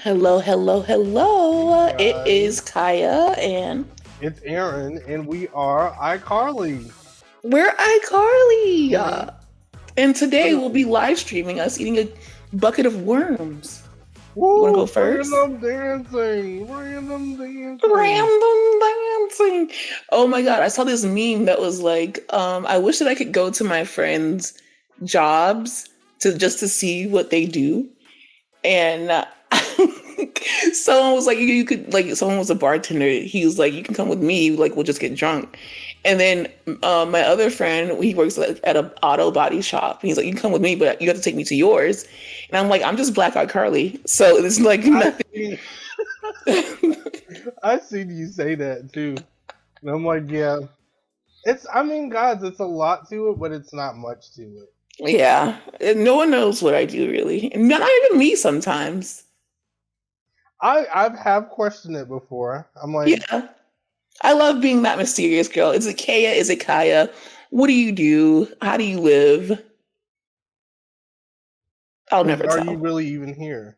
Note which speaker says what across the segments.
Speaker 1: Hello, hello,
Speaker 2: Hey
Speaker 1: hello. It is
Speaker 2: guys,
Speaker 1: Kaya and
Speaker 2: it's Aaron, and we are iCarly.
Speaker 1: we're iCarly.
Speaker 2: Mm-hmm.
Speaker 1: And today we'll be
Speaker 2: So,
Speaker 1: live streaming us eating a bucket of worms. You want to go
Speaker 2: woo!
Speaker 1: first?
Speaker 2: Random dancing, random dancing.
Speaker 1: Random dancing. Oh my God. I saw this meme that was like, I wish that I could go to my friends' jobs to see what they do. And someone was like, you could like someone was a bartender. He was like, you can come with me, like we'll just get drunk. And then my other friend, he works like, at an auto body shop. He's like, you can come with me, but you have to take me to yours. And I'm like, I'm just Black Eyed Carly, so it's like
Speaker 2: I
Speaker 1: nothing.
Speaker 2: seen, I seen you say that too, and I'm like, yeah, it's. I mean, guys, it's a lot to it, but it's not much to it.
Speaker 1: Yeah, and no one knows what I do really, and not even me sometimes.
Speaker 2: I've have questioned it before. I'm like,
Speaker 1: Yeah, I love being that mysterious girl. Is it Kaya? Is it Kaya? What do you do? How do you live? I'll never
Speaker 2: are you
Speaker 1: tell.
Speaker 2: really even here?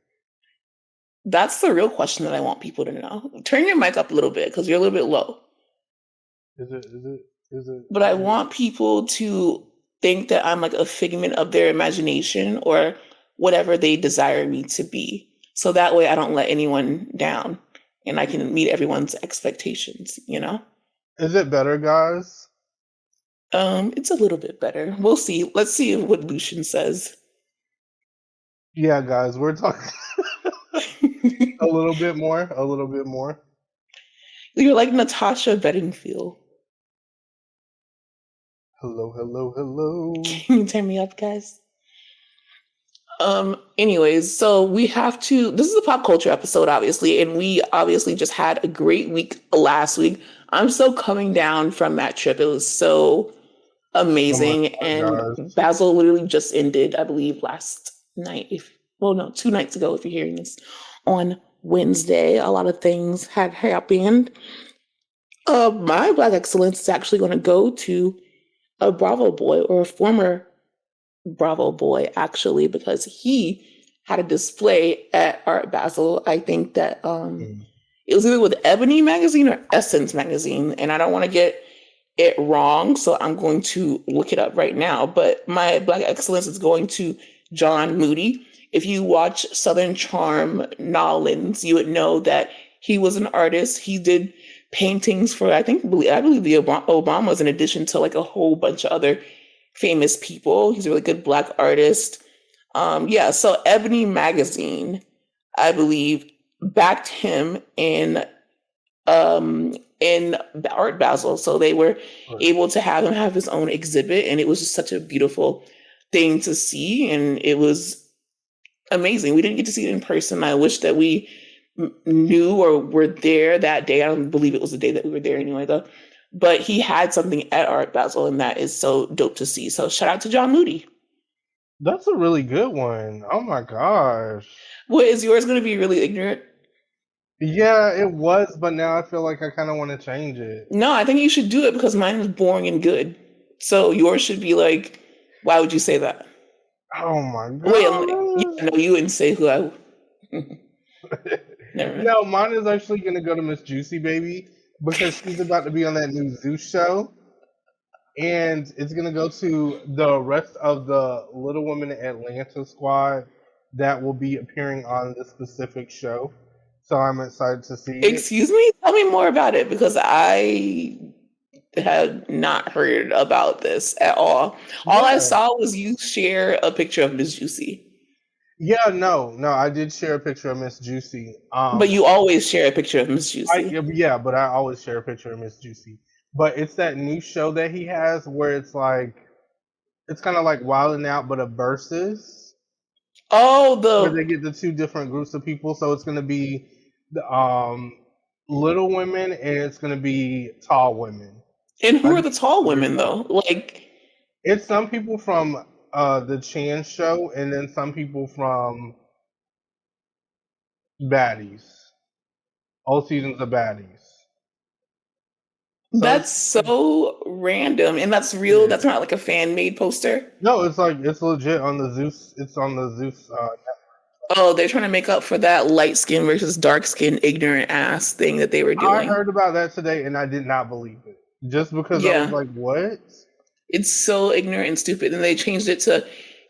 Speaker 1: That's the real question that I want people to know. Turn your mic up a little bit because you're a little bit low.
Speaker 2: Is it? Is it? Is it?
Speaker 1: But I
Speaker 2: Is it?
Speaker 1: want people to think that I'm like a figment of their imagination or whatever they desire me to be. So that way I don't let anyone down and I can meet everyone's expectations, you know?
Speaker 2: Is it better, guys?
Speaker 1: It's a little bit better. We'll see. Let's see what Lucian says.
Speaker 2: Yeah, guys, we're talking a little bit more, a little bit more.
Speaker 1: You're like Natasha Bedingfield.
Speaker 2: Hello, hello, hello.
Speaker 1: Can you turn me up, guys? Anyways, so we have to this is a pop culture episode, obviously, and we obviously just had a great week last week. I'm still coming down from that trip. It was so
Speaker 2: Oh my
Speaker 1: amazing.
Speaker 2: god,
Speaker 1: And
Speaker 2: guys.
Speaker 1: Basil literally just ended, I believe, last night. If well, no, 2 nights ago, if you're hearing this on Wednesday. A lot of things had happened. My Black Excellence is actually going to go to a Bravo boy or a former Bravo boy, actually, because he had a display at Art Basel. I think that
Speaker 2: Mm.
Speaker 1: it was either with Ebony magazine or Essence magazine, and I don't want to get it wrong, so I'm going to look it up right now. But my Black Excellence is going to John Moody. If you watch Southern Charm Nolans, you would know that he was an artist. He did paintings for I believe the Obamas, in addition to like a whole bunch of other famous people. He's a really good Black artist. Yeah, so Ebony magazine, I believe, backed him in Art Basel. So they were
Speaker 2: Right.
Speaker 1: able to have him have his own exhibit, and it was just such a beautiful thing to see, and it was amazing. We didn't get to see it in person. I wish that we knew or were there that day. I don't believe it was the day that we were there anyway, though. But he had something at Art Basel, and that is so dope to see. So shout out to John Moody.
Speaker 2: That's a really good one. Oh my gosh.
Speaker 1: What is yours going to be really ignorant?
Speaker 2: Yeah, it was, but now I feel like I kind of want to change it.
Speaker 1: No, I think you should do it because mine is boring and good. So yours should be like, why would you say that?
Speaker 2: Oh my
Speaker 1: Wait, I'm like,
Speaker 2: gosh.
Speaker 1: yeah, no, you wouldn't say who I. Never mind.
Speaker 2: No, mine is actually gonna go to Miss Juicy Baby because she's about to be on that new Zeus show, and it's gonna go to the rest of the Little Women Atlanta squad that will be appearing on this specific show. So I'm excited to see it.
Speaker 1: Excuse me? Tell me more about it because I have not heard about this at all. All I
Speaker 2: Yeah,
Speaker 1: saw was you share a picture of Miss Juicy,
Speaker 2: yeah, no, I did share a picture of Miss Juicy.
Speaker 1: but you always share a picture of Miss Juicy.
Speaker 2: Yeah, but I always share a picture of Miss Juicy. But it's that new show that he has where it's kind of like Wildin' Out, but a versus.
Speaker 1: Oh,
Speaker 2: Where
Speaker 1: the
Speaker 2: they get the two different groups of people. So it's going to be the little women and it's going to be tall women.
Speaker 1: and who
Speaker 2: Like
Speaker 1: are the tall
Speaker 2: they're
Speaker 1: women
Speaker 2: tall.
Speaker 1: though? Like,
Speaker 2: It's some people from the Chan show and then some people from Baddies, old seasons of Baddies. So
Speaker 1: that's so random, and that's real.
Speaker 2: yeah.
Speaker 1: That's not like a fan made poster.
Speaker 2: No, it's like it's legit on the Zeus. It's on the Zeus.
Speaker 1: Oh, they're trying to make up for that light skin versus dark skin ignorant ass thing that they were
Speaker 2: I
Speaker 1: doing.
Speaker 2: heard about that today and I did not believe it. Just because I was
Speaker 1: Yeah.
Speaker 2: like, what?
Speaker 1: It's so ignorant and stupid. And they changed it to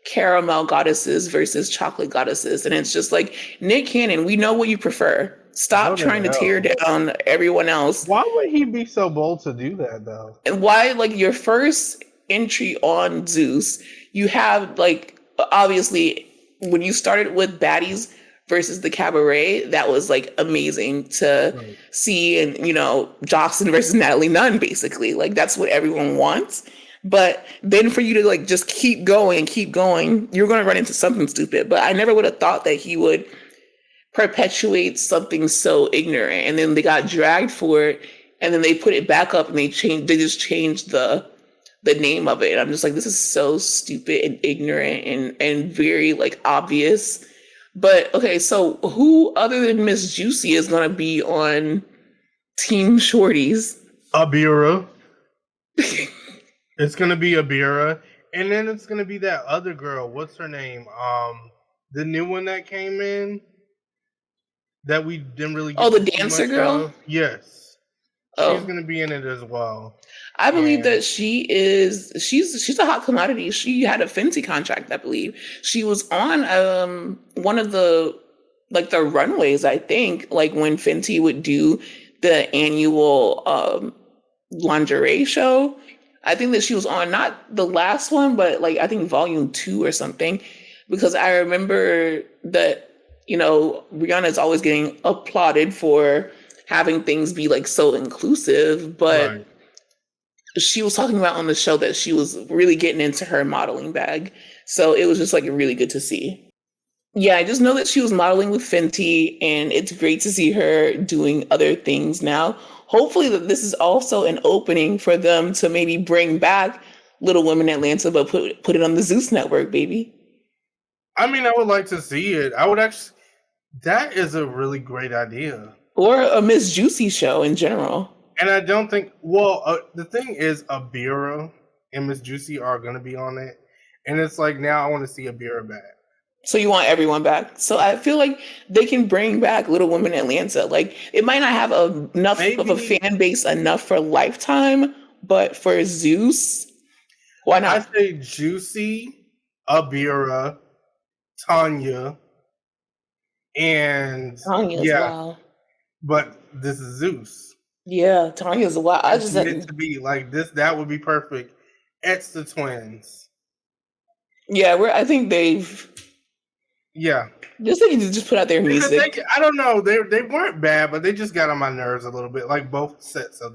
Speaker 1: caramel goddesses versus chocolate goddesses. And it's just like, Nick Cannon, we know what you prefer. Stop
Speaker 2: Go to
Speaker 1: trying to tear
Speaker 2: hell.
Speaker 1: down everyone else.
Speaker 2: Why would he be so bold to do that though?
Speaker 1: And why, like, your first entry on Zeus, you have, like, obviously, when you started with Baddies versus the Cabaret, that was, like, amazing to
Speaker 2: Right.
Speaker 1: see. And, you know, Jocelyn versus Natalie Nunn, basically. Like, that's what everyone wants. But then for you to, like, just keep going and keep going, you're going to run into something stupid. But I never would have thought that he would perpetuate something so ignorant. And then they got dragged for it, and then they put it back up, and they just changed the name of it. And I'm just like, this is so stupid and ignorant and very, like, obvious. But okay, so who other than Miss Juicy is gonna be on Team Shorties?
Speaker 2: Abira. It's gonna be Abira. And then it's gonna be that other girl. What's her name? The new one that came in that we didn't really get
Speaker 1: Oh, the
Speaker 2: to see
Speaker 1: dancer
Speaker 2: much
Speaker 1: girl?
Speaker 2: of. Yes. She's
Speaker 1: Oh,
Speaker 2: gonna be in it as well.
Speaker 1: I believe
Speaker 2: And
Speaker 1: that she's a hot commodity. She had a Fenty contract, I believe. She was on one of the, like, the runways, I think, like when Fenty would do the annual lingerie show. I think that she was on not the last one, but, like, I think volume 2 or something, because I remember that, you know, Rihanna is always getting applauded for having things be, like, so inclusive, but
Speaker 2: right.
Speaker 1: she was talking about on the show that she was really getting into her modeling bag. So it was just, like, really good to see. Yeah, I just know that she was modeling with Fenty, and it's great to see her doing other things now. Hopefully that this is also an opening for them to maybe bring back Little Women Atlanta, but put it on the Zeus network, baby.
Speaker 2: I mean, I would like to see it. I would actually. That is a really great idea.
Speaker 1: Or a Miss Juicy show in general.
Speaker 2: And I don't think. Well, the thing is, Abira and Miss Juicy are gonna be on it, and it's like now I want to see Abira back.
Speaker 1: So you want everyone back. So I feel like they can bring back Little Women Atlanta. Like, it might not have enough of a
Speaker 2: Maybe
Speaker 1: fan base enough for Lifetime, but for Zeus, why
Speaker 2: I
Speaker 1: not?
Speaker 2: say Juicy, Abira, Tanya, and
Speaker 1: Tanya as
Speaker 2: yeah,
Speaker 1: well.
Speaker 2: but this is Zeus.
Speaker 1: Yeah, Tanya's a wild. I
Speaker 2: It's
Speaker 1: just
Speaker 2: meant
Speaker 1: said,
Speaker 2: to be like this. That would be perfect. It's the twins.
Speaker 1: yeah, I think they've
Speaker 2: Yeah,
Speaker 1: just they can just put out their
Speaker 2: because
Speaker 1: music.
Speaker 2: I don't know, they weren't bad, but they just got on my nerves a little bit. Like both sets of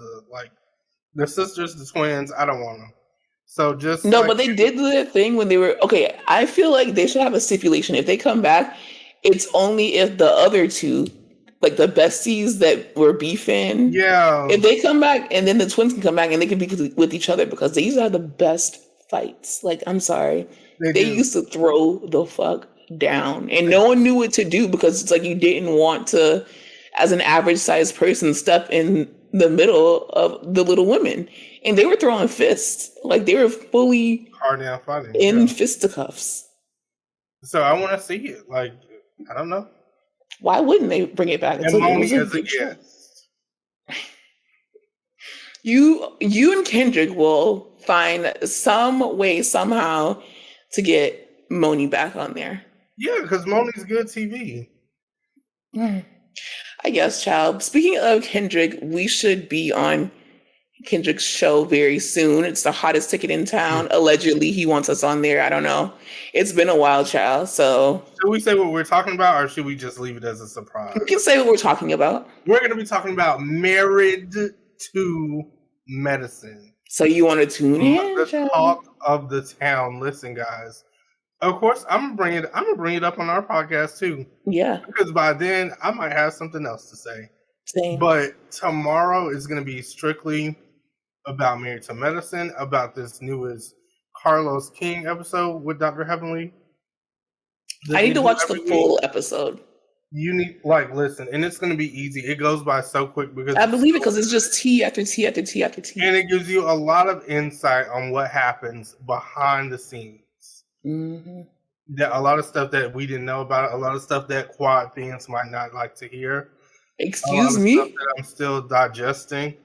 Speaker 2: the sisters, the twins. I don't want them. So just
Speaker 1: No,
Speaker 2: like
Speaker 1: but they did the thing when they were okay. I feel like they should have a stipulation. If they come back, it's only if the other two, like the besties that were beefing,
Speaker 2: yeah,
Speaker 1: if they come back, and then the twins can come back and they can be with each other, because they used to have the best fights. Like, I'm sorry.
Speaker 2: they
Speaker 1: They
Speaker 2: do.
Speaker 1: used to throw the fuck down, and no one knew what to do, because it's like you didn't want to, as an average sized person, step in the middle of the Little Women. And they were throwing fists. Like, they were fully
Speaker 2: Hard down fighting.
Speaker 1: in
Speaker 2: Yeah.
Speaker 1: fisticuffs.
Speaker 2: So I want to see it. Like I don't know.
Speaker 1: Why wouldn't they bring it back?
Speaker 2: And
Speaker 1: It was
Speaker 2: Moni
Speaker 1: a
Speaker 2: as a
Speaker 1: good show.
Speaker 2: guest.
Speaker 1: You and Kendrick will find some way somehow to get Moni back on there.
Speaker 2: Yeah, because Moni's good TV.
Speaker 1: Mm. I guess, child. Speaking of Kendrick, we should be on Kendrick's show very soon. It's the hottest ticket in town. Allegedly, he wants us on there. I don't know. It's been a while, child. So
Speaker 2: Should we say what we're talking about, or should we just leave it as a
Speaker 1: we
Speaker 2: surprise?
Speaker 1: can say what we're talking about.
Speaker 2: We're going to be talking about Married to Medicine.
Speaker 1: So you want to tune in,
Speaker 2: The
Speaker 1: child?
Speaker 2: talk of the town. Listen, guys. Of course, I'm gonna bring it up on our podcast too,
Speaker 1: Yeah,
Speaker 2: because by then I might have something else to say.
Speaker 1: same.
Speaker 2: But tomorrow is going to be strictly about Married to Medicine, about this newest Carlos King episode with Dr. Heavenly. that
Speaker 1: I
Speaker 2: they
Speaker 1: need to
Speaker 2: do
Speaker 1: watch the
Speaker 2: every week.
Speaker 1: full episode.
Speaker 2: You need listen, and it's going to be easy. It goes by so quick because
Speaker 1: I
Speaker 2: it's
Speaker 1: believe it,
Speaker 2: so
Speaker 1: because it's just tea after tea after tea after tea.
Speaker 2: and it gives you a lot of insight on what happens behind the scenes.
Speaker 1: Hmm.
Speaker 2: that a lot of stuff that we didn't know about, a lot of stuff that quad fans might not like to hear, a lot
Speaker 1: Excuse
Speaker 2: of stuff
Speaker 1: me?
Speaker 2: that I'm still digesting.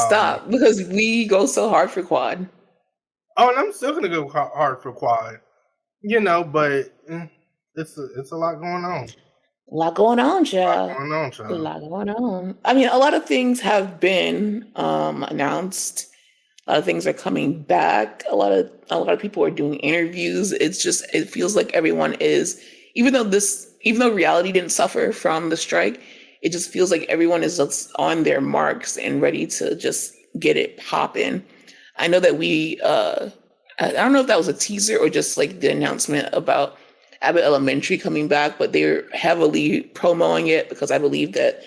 Speaker 1: Stop, because we go so hard for quad.
Speaker 2: Oh, and I'm still gonna go hard for quad, but it's a lot going on.
Speaker 1: A lot going on,
Speaker 2: A lot
Speaker 1: child.
Speaker 2: going on,
Speaker 1: A
Speaker 2: child.
Speaker 1: lot going on. I mean, a lot of things have been announced. A lot of things are coming back. A lot of people are doing interviews. It feels like everyone is, even though reality didn't suffer from the strike, it just feels like everyone is just on their marks and ready to just get it popping. I know that I don't know if that was a teaser or just like the announcement about Abbott Elementary coming back, but they're heavily promoting it because I believe that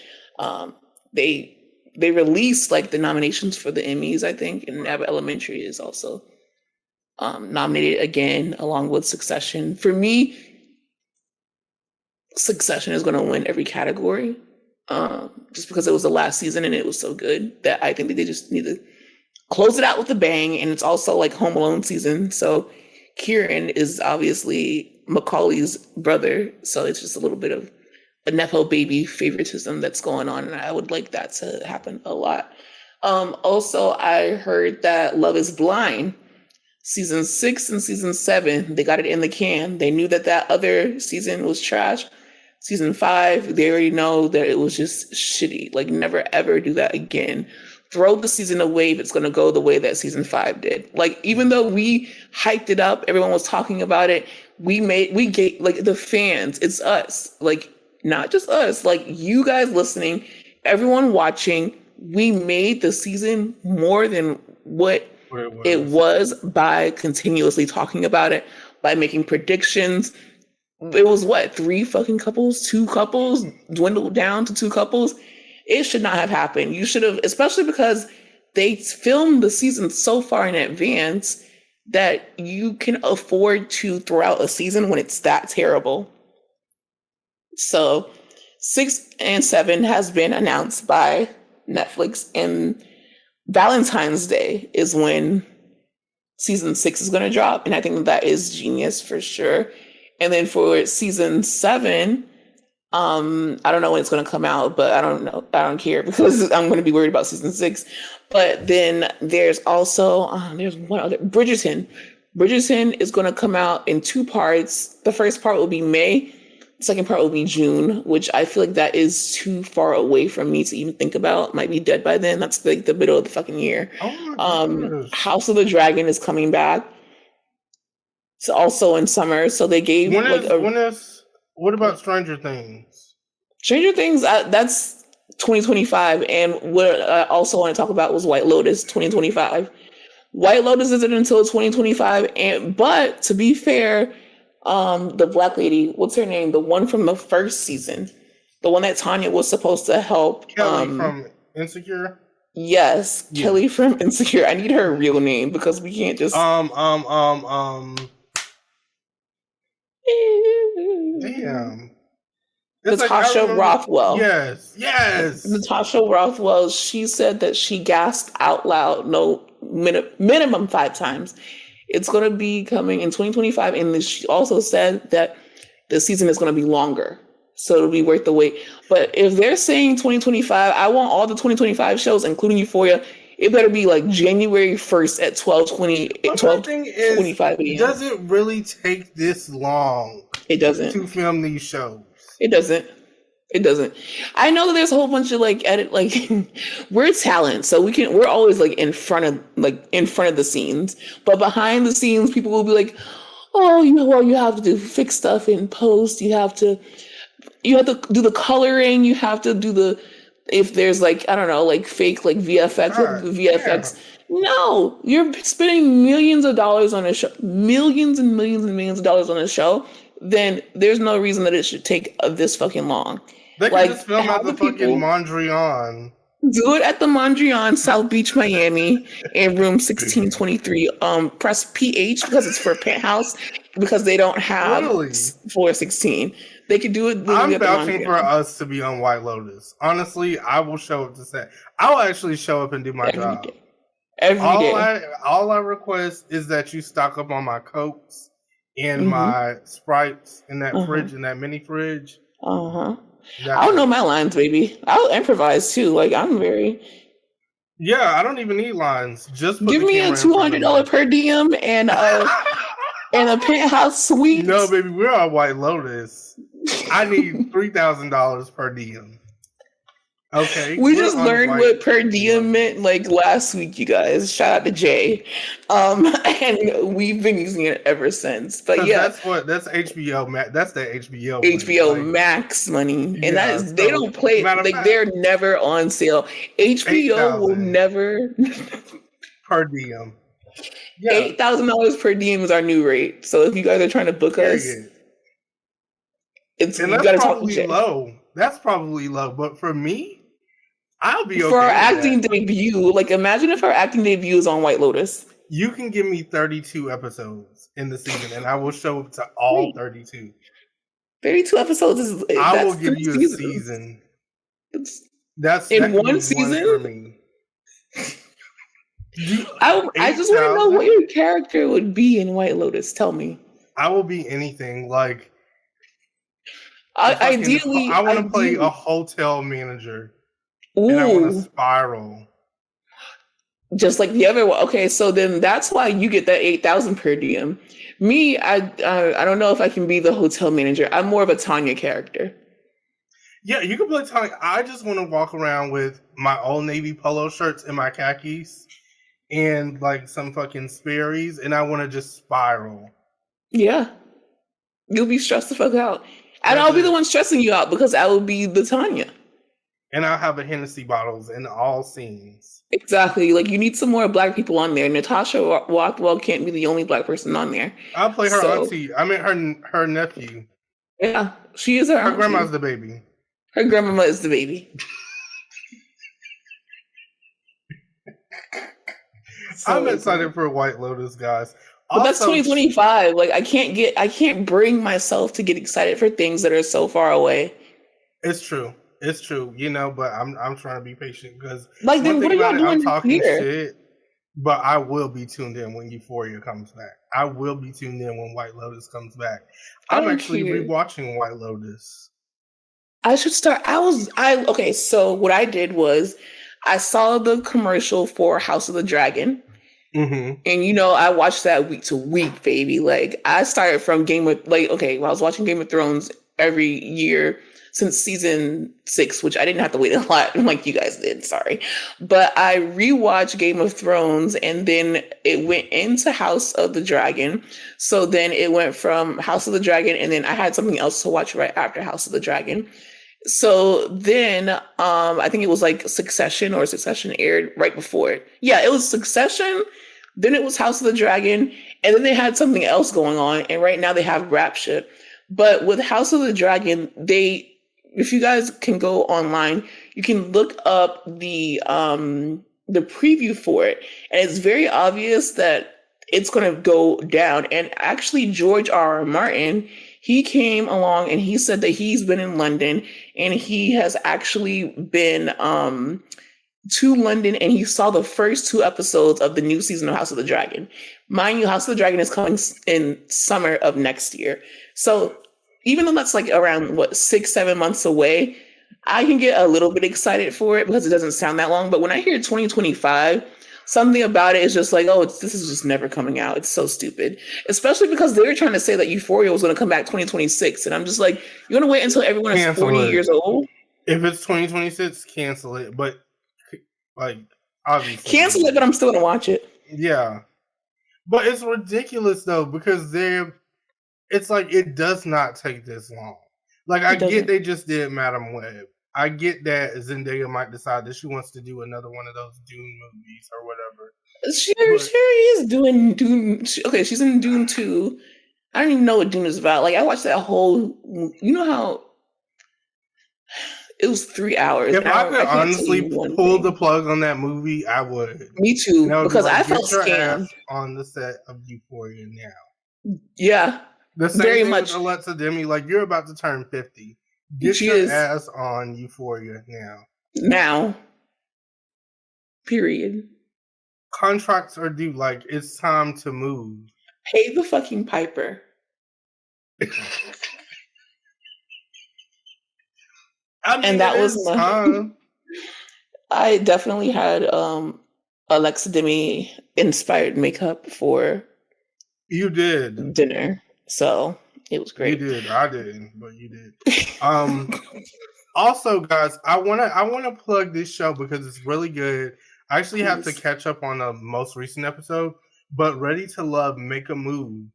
Speaker 1: they released like the nominations for the Emmys, I think, and Abbott Elementary is also nominated again along with Succession. For me, Succession is going to win every category, just because it was the last season and it was so good that I think that they just need to close it out with a bang. And it's also like Home Alone season, so Kieran is obviously Macaulay's brother, so it's just a little bit of a nepo baby favoritism that's going on, and I would like that to happen a lot. Also, I heard that Love Is Blind season 6 and season 7, they got it in the can. They knew that other season was trash. Season 5, they already know that it was just shitty. Like, never ever do that again. Throw the season away if it's going to go the way that season 5 did. Like, even though we hyped it up, everyone was talking about it, we gave, like, the fans, it's us, like, not just us, like, you guys listening, everyone watching, we made the season more than what it was by continuously talking about it, by making predictions. It was what, 3 fucking couples, 2 couples, dwindled down to 2 couples. It should not have happened. You should have, especially because they filmed the season so far in advance that you can afford to throw out a season when it's that terrible. So 6 and 7 has been announced by Netflix, and Valentine's Day is when season 6 is going to drop, and I think that is genius for sure. And then for season 7, I don't know when it's going to come out, but I don't care because I'm going to be worried about season 6. But then there's also there's one other, Bridgerton. Bridgerton is going to come out in 2 parts. The first part will be May. The second part will be June, which I feel like that is too far away from me to even think about. Might be dead by then. That's like the middle of the fucking year. House of the Dragon is coming back. It's also in summer, so they gave
Speaker 2: what about Stranger Things?
Speaker 1: Stranger Things, that's 2025, and what I also want to talk about was White Lotus 2025. White Lotus isn't until 2025, but to be fair, the black lady, what's her name? The one from the first season, the one that Tanya was supposed to help.
Speaker 2: Kelly from Insecure.
Speaker 1: Yes, yeah. Kelly from Insecure. I need her real name because we can't just.
Speaker 2: Damn.
Speaker 1: Natasha Rothwell.
Speaker 2: Yes.
Speaker 1: Natasha Rothwell, she said that she gasped out loud, minimum 5 times. It's going to be coming in 2025. And she also said that the season is going to be longer. So it'll be worth the wait. But if they're saying 2025, I want all the 2025 shows, including Euphoria. It better be like January 1st at 12:25 a.m.
Speaker 2: Does it really take this long?
Speaker 1: It doesn't.
Speaker 2: To film these shows.
Speaker 1: It doesn't. I know that there's a whole bunch of we're talent, so we're always in front of the scenes. But behind the scenes, people will be like, oh, you have to fix stuff in post. You have to do the coloring. You have to do if there's fake VFX, VFX. Yeah. No, you're spending millions of dollars on a show, millions and millions and millions of dollars on a show. Then there's no reason that it should take this fucking long.
Speaker 2: They can just film at the fucking Mondrian.
Speaker 1: Do it at the Mondrian, South Beach, Miami, in room 1623. Press PH because it's for a penthouse, because they don't have floor 16. They could do it.
Speaker 2: I'm vouching for us to be on White Lotus. Honestly, I will show up to set. I'll actually show up and do my job.
Speaker 1: Every day.
Speaker 2: All I request is that you stock up on my coats and
Speaker 1: Mm-hmm.
Speaker 2: my Sprites in that
Speaker 1: Uh-huh.
Speaker 2: fridge, in that mini fridge.
Speaker 1: Uh-huh. I
Speaker 2: That's
Speaker 1: don't know
Speaker 2: it.
Speaker 1: my lines, baby. I'll improvise too. Like I'm very
Speaker 2: Yeah, I don't even need lines. Just put
Speaker 1: give
Speaker 2: the
Speaker 1: me a
Speaker 2: camera in front of
Speaker 1: $200
Speaker 2: me.
Speaker 1: per diem and a penthouse
Speaker 2: No,
Speaker 1: suite.
Speaker 2: baby, we're on White Lotus. I need $3,000 per diem. Okay,
Speaker 1: We
Speaker 2: we're
Speaker 1: just
Speaker 2: on
Speaker 1: learned
Speaker 2: White
Speaker 1: what per diem meant
Speaker 2: Lotus.
Speaker 1: like last week, you guys. Shout out to Jay. And we've been using it ever since. But
Speaker 2: Cause
Speaker 1: yeah,
Speaker 2: that's HBO. That's the HBO money.
Speaker 1: HBO
Speaker 2: Like,
Speaker 1: Max money. And that
Speaker 2: yeah.
Speaker 1: is they
Speaker 2: So,
Speaker 1: don't play
Speaker 2: matter of
Speaker 1: like
Speaker 2: fact,
Speaker 1: they're never on sale. HBO will
Speaker 2: 8,000
Speaker 1: never
Speaker 2: per diem. Yeah.
Speaker 1: $8,000 per diem is our new rate. So if you guys are trying to book us,
Speaker 2: Period.
Speaker 1: it's
Speaker 2: And
Speaker 1: you
Speaker 2: that's
Speaker 1: gotta talk to
Speaker 2: probably
Speaker 1: Jay.
Speaker 2: low. That's probably low. But for me, I'll be
Speaker 1: For our
Speaker 2: okay with
Speaker 1: acting
Speaker 2: that.
Speaker 1: debut, like imagine if our acting debut is on White Lotus.
Speaker 2: You can give me 32 episodes in the season, and I will show up to all
Speaker 1: Wait,
Speaker 2: 32.
Speaker 1: 32 episodes is
Speaker 2: I will
Speaker 1: that's
Speaker 2: give
Speaker 1: three
Speaker 2: you a
Speaker 1: seasons.
Speaker 2: season.
Speaker 1: It's
Speaker 2: That
Speaker 1: in
Speaker 2: could be
Speaker 1: one
Speaker 2: one for
Speaker 1: season.
Speaker 2: me. Do
Speaker 1: I just want to know what
Speaker 2: 8,000?
Speaker 1: your character would be in White Lotus. Tell me.
Speaker 2: I will be anything. Like
Speaker 1: I,
Speaker 2: fucking.
Speaker 1: ideally,
Speaker 2: I want to play a
Speaker 1: ideally,
Speaker 2: hotel manager, and I want to
Speaker 1: ooh,
Speaker 2: spiral.
Speaker 1: just like the other one. Okay, so then that's why you get that 8,000 per diem. Me, I don't know if I can be the hotel manager. I'm more of a Tanya character.
Speaker 2: Yeah, you can play Tony. I just want to walk around with my Old Navy polo shirts and my khakis and like some fucking Sperry's, and I want to just spiral.
Speaker 1: Yeah, you'll be stressed the fuck out, and
Speaker 2: That's
Speaker 1: I'll be the
Speaker 2: it.
Speaker 1: one stressing you out because I will be the Tanya.
Speaker 2: And I'll have a Hennessy bottles in all scenes.
Speaker 1: Exactly. Like you need some more black people on there. Natasha Rothwell can't be the only black person on there.
Speaker 2: I'll play her
Speaker 1: So
Speaker 2: auntie. I mean her nephew.
Speaker 1: yeah, she is her
Speaker 2: Her grandma's
Speaker 1: auntie.
Speaker 2: the baby.
Speaker 1: Her grandmama is the baby.
Speaker 2: I'm
Speaker 1: So it's
Speaker 2: excited for White Lotus, guys.
Speaker 1: but that's
Speaker 2: Also,
Speaker 1: 2025. Like I can't bring myself to get excited for things that are so far away.
Speaker 2: it's true. It's true, but I'm trying to be patient because
Speaker 1: Like
Speaker 2: one
Speaker 1: then what
Speaker 2: thing
Speaker 1: are
Speaker 2: about
Speaker 1: y'all
Speaker 2: it, I'm
Speaker 1: doing this
Speaker 2: talking
Speaker 1: year?
Speaker 2: shit, but I will be tuned in when Euphoria comes back. I will be tuned in when White Lotus comes back.
Speaker 1: I
Speaker 2: I'm
Speaker 1: don't
Speaker 2: actually
Speaker 1: care.
Speaker 2: rewatching White Lotus.
Speaker 1: I should start. I okay, so what I did was I saw the commercial for House of the Dragon.
Speaker 2: Mm-hmm.
Speaker 1: And I watched that week to week, baby. Like I started from I was watching Game of Thrones every year since season 6, which I didn't have to wait a lot like you guys did, sorry. But I rewatched Game of Thrones and then it went into House of the Dragon. So then it went from House of the Dragon and then I had something else to watch right after House of the Dragon. So then I think it was like Succession aired right before it. Yeah, it was Succession, then it was House of the Dragon, and then they had something else going on, and right now they have Rapture. But with House of the Dragon, if you guys can go online, you can look up the preview for it, and it's very obvious that it's going to go down. And actually, George R. R. Martin, he came along and he said that he's been in London and he has actually been to London and he saw the first 2 episodes of the new season of House of the Dragon. Mind you, House of the Dragon is coming in summer of next year. So even though that's like around 6-7 months away, I can get a little bit excited for it because it doesn't sound that long. But when I hear 2025, something about it is just like, oh, this is just never coming out. It's so stupid. Especially because they were trying to say that Euphoria was going to come back 2026. And I'm just like, you're going to wait until everyone is 40
Speaker 2: Cancel it.
Speaker 1: years old?
Speaker 2: If it's 2026, cancel it. But like obviously
Speaker 1: Cancel it, but I'm still going to watch it.
Speaker 2: Yeah. But it's ridiculous though, because it's like it does not take this long. Like I get they just did Madam Web. I get that Zendaya might decide that she wants to do another one of those Dune movies or whatever.
Speaker 1: She is doing Dune. Okay, she's in Dune 2. I don't even know what Dune is about. Like I watched that whole. You know how it was 3 hours.
Speaker 2: If I could
Speaker 1: I can't tell
Speaker 2: honestly
Speaker 1: you one
Speaker 2: pull
Speaker 1: thing.
Speaker 2: the plug on that movie, I would.
Speaker 1: Me too,
Speaker 2: And I would be
Speaker 1: because
Speaker 2: like,
Speaker 1: I
Speaker 2: get
Speaker 1: felt
Speaker 2: your
Speaker 1: scammed.
Speaker 2: ass on the set of Euphoria now.
Speaker 1: Yeah,
Speaker 2: The same
Speaker 1: very
Speaker 2: thing
Speaker 1: much.
Speaker 2: with Alexa Demi. Like you're about to turn 50. Get
Speaker 1: She
Speaker 2: your
Speaker 1: is
Speaker 2: ass on Euphoria now.
Speaker 1: now. Period.
Speaker 2: Contracts are due. Like it's time to move.
Speaker 1: Pay the fucking piper.
Speaker 2: I mean,
Speaker 1: And that
Speaker 2: it
Speaker 1: was
Speaker 2: is
Speaker 1: my.
Speaker 2: time.
Speaker 1: I definitely had Alexa Demi inspired makeup for
Speaker 2: You did.
Speaker 1: dinner, so it was
Speaker 2: You
Speaker 1: great.
Speaker 2: did. I didn't, but you did. Also, guys, I wanna plug this show because it's really good. I actually have to
Speaker 1: Please.
Speaker 2: catch up on the most recent episode, but Ready to Love, Make a Move.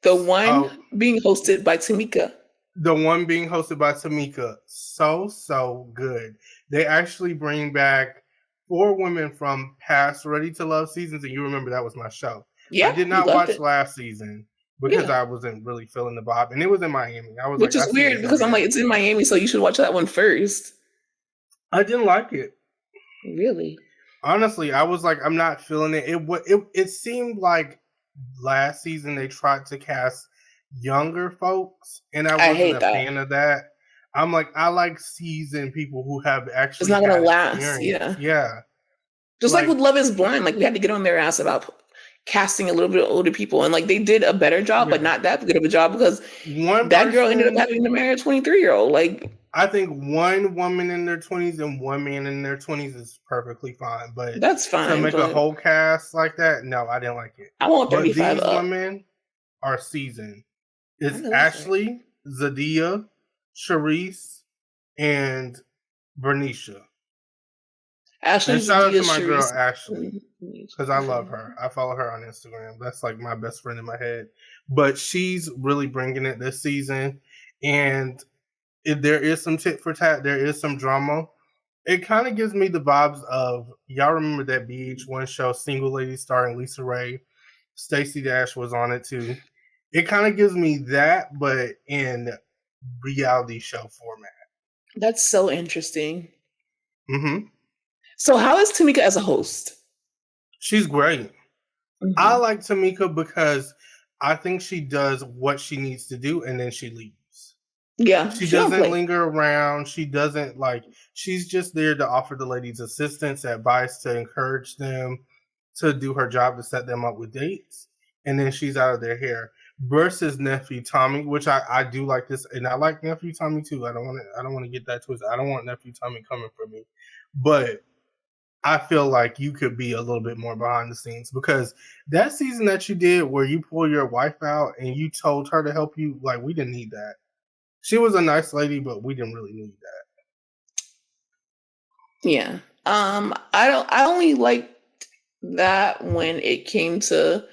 Speaker 1: The one
Speaker 2: Oh,
Speaker 1: being hosted by Tamika.
Speaker 2: the one being hosted by Tamika, so good. They actually bring back 4 women from past Ready to Love seasons, and you remember that was my show. I
Speaker 1: Yeah,
Speaker 2: did
Speaker 1: you
Speaker 2: not
Speaker 1: loved
Speaker 2: watch
Speaker 1: it.
Speaker 2: last season because
Speaker 1: Yeah,
Speaker 2: I wasn't really feeling the vibe, and it was in Miami. I was like,
Speaker 1: which
Speaker 2: I
Speaker 1: is
Speaker 2: see
Speaker 1: weird
Speaker 2: this
Speaker 1: because
Speaker 2: every
Speaker 1: I'm
Speaker 2: day.
Speaker 1: like, it's in Miami, so you should watch that one first.
Speaker 2: I didn't like it.
Speaker 1: Really?
Speaker 2: Honestly, I was like, I'm not feeling it. It seemed like last season they tried to cast younger folks, and I
Speaker 1: I
Speaker 2: wasn't
Speaker 1: hate
Speaker 2: a
Speaker 1: that.
Speaker 2: fan of that. I'm like, I like seasoned people who have
Speaker 1: It's
Speaker 2: actually
Speaker 1: not gonna
Speaker 2: had
Speaker 1: last.
Speaker 2: experience.
Speaker 1: Yeah.
Speaker 2: Yeah,
Speaker 1: Just like with
Speaker 2: like
Speaker 1: Love is Blind, like we had to get on their ass about casting a little bit older people. And like they did a better job, but
Speaker 2: yeah,
Speaker 1: not that good of a job because
Speaker 2: one
Speaker 1: that girl ended up
Speaker 2: person.
Speaker 1: having to marry a 23-year-old. Like,
Speaker 2: I think one woman in their 20s and one man in their 20s is perfectly fine. But
Speaker 1: that's
Speaker 2: to
Speaker 1: fine,
Speaker 2: make a
Speaker 1: but
Speaker 2: whole cast like that, no, I didn't like it.
Speaker 1: I want
Speaker 2: But
Speaker 1: 35
Speaker 2: these
Speaker 1: up.
Speaker 2: women are seasoned.
Speaker 1: I
Speaker 2: It's
Speaker 1: know that's right.
Speaker 2: Ashley, Zadia, Sharice, and Bernicia. And
Speaker 1: Ashley
Speaker 2: shout out
Speaker 1: Zadia
Speaker 2: to my girl
Speaker 1: Sharice.
Speaker 2: Ashley because I love her. I follow her on Instagram. That's like my best friend in my head. But she's really bringing it this season. And there is some tit for tat. There is some drama. It kind of gives me the vibes of y'all remember that BH1 show, Single Lady, starring Lisa Ray. Stacey Dash was on it too. It kind of gives me that, but in reality show format.
Speaker 1: That's so interesting.
Speaker 2: Hmm.
Speaker 1: So how is Tamika as a host?
Speaker 2: She's great. I
Speaker 1: Mhm.
Speaker 2: like Tamika because I think she does what she needs to do and then she leaves.
Speaker 1: Yeah,
Speaker 2: She
Speaker 1: she don't
Speaker 2: doesn't
Speaker 1: play.
Speaker 2: linger around. She doesn't she's just there to offer the ladies assistance, advice, to encourage them to do her job to set them up with dates. And then she's out of their hair. Versus Nephew Tommy, which I do like this, and I like Nephew Tommy too. I don't want to get that twisted. I don't want Nephew Tommy coming for me. But I feel like you could be a little bit more behind the scenes because that season that you did where you pull your wife out and you told her to help you, like we didn't need that. She was a nice lady, but we didn't really need
Speaker 1: Yeah. I only liked that when it came to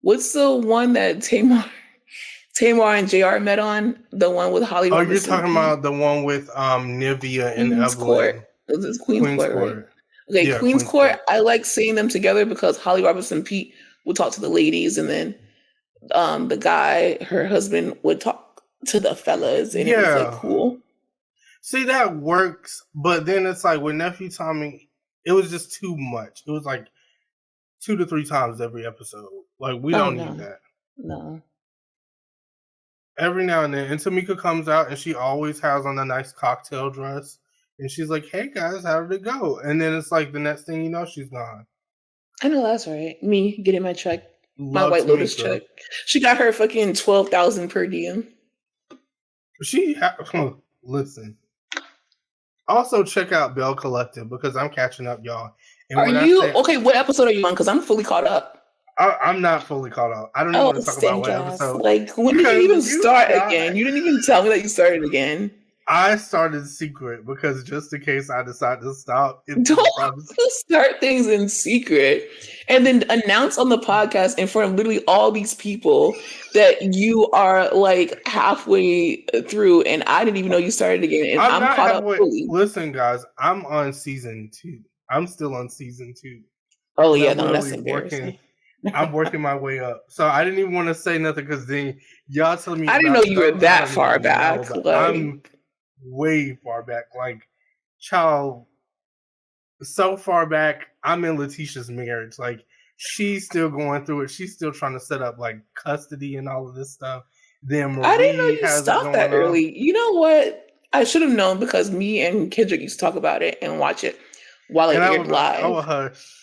Speaker 1: what's the one that Tamar and JR met on? The one with Holly
Speaker 2: Oh, you're
Speaker 1: Robinson
Speaker 2: talking
Speaker 1: Pete.
Speaker 2: about the one with Nivea and
Speaker 1: Queen's Court.
Speaker 2: Evelyn.
Speaker 1: This is Queen's
Speaker 2: Queen's
Speaker 1: Court, right?
Speaker 2: Court.
Speaker 1: Okay,
Speaker 2: Yeah,
Speaker 1: Queen's
Speaker 2: Queen's
Speaker 1: Court.
Speaker 2: Court.
Speaker 1: I like seeing them together because Holly Robinson Pete would talk to the ladies, and then the guy, her husband, would talk to the fellas, and it was like
Speaker 2: Yeah.
Speaker 1: cool.
Speaker 2: See, that works, but then it's like with Nephew Tommy, it was just too much. It was like 2 to 3 times every episode. Like we
Speaker 1: Oh
Speaker 2: don't need
Speaker 1: no,
Speaker 2: that.
Speaker 1: no.
Speaker 2: Every now and then, and Tamika comes out and she always has on a nice cocktail dress, and she's like, "Hey guys, how did it go?" And then it's like the next thing you know, she's gone.
Speaker 1: I know that's right. Me getting my check, my
Speaker 2: Love
Speaker 1: White Lotus
Speaker 2: Tamika.
Speaker 1: check. She got her fucking 12,000 per diem.
Speaker 2: Listen. Also, check out Bell Collective because I'm catching up, y'all. And
Speaker 1: Are
Speaker 2: when I
Speaker 1: you
Speaker 2: say
Speaker 1: okay? What episode are you on? Because I'm fully caught up.
Speaker 2: I'm not fully caught up, I don't even
Speaker 1: Oh,
Speaker 2: want to talk about
Speaker 1: stank
Speaker 2: what
Speaker 1: ass!
Speaker 2: episode
Speaker 1: Like, when did you
Speaker 2: because
Speaker 1: even
Speaker 2: you
Speaker 1: start again?
Speaker 2: guys.
Speaker 1: You didn't even tell me that you started again.
Speaker 2: I started secret because just in case I decide to stop, it's
Speaker 1: Don't
Speaker 2: probably
Speaker 1: start things in secret and then announce on the podcast in front of literally all these people that you are like halfway through, and I didn't even know you started again, and
Speaker 2: I'm
Speaker 1: I'm
Speaker 2: not
Speaker 1: caught up
Speaker 2: halfway.
Speaker 1: fully.
Speaker 2: Listen, guys, I'm on season 2. I'm still on season 2,
Speaker 1: Oh
Speaker 2: and
Speaker 1: yeah,
Speaker 2: I'm
Speaker 1: no, that's
Speaker 2: literally
Speaker 1: embarrassing.
Speaker 2: working. I'm working my way up, so I didn't even want to say nothing because then y'all telling me
Speaker 1: I didn't know
Speaker 2: about
Speaker 1: you were
Speaker 2: stuff I
Speaker 1: that
Speaker 2: don't
Speaker 1: far
Speaker 2: even know
Speaker 1: back.
Speaker 2: about. I'm
Speaker 1: Like,
Speaker 2: way far back, like child, so far back. I'm in Letitia's marriage, like she's still going through it. She's still trying to set up like custody and all of this stuff. Then
Speaker 1: I didn't know
Speaker 2: Marie
Speaker 1: you
Speaker 2: has it
Speaker 1: stopped that
Speaker 2: going on.
Speaker 1: early. You know what? I should have known because me and Kendrick used to talk about it and watch it while it
Speaker 2: And
Speaker 1: aired
Speaker 2: I would
Speaker 1: live.
Speaker 2: hush.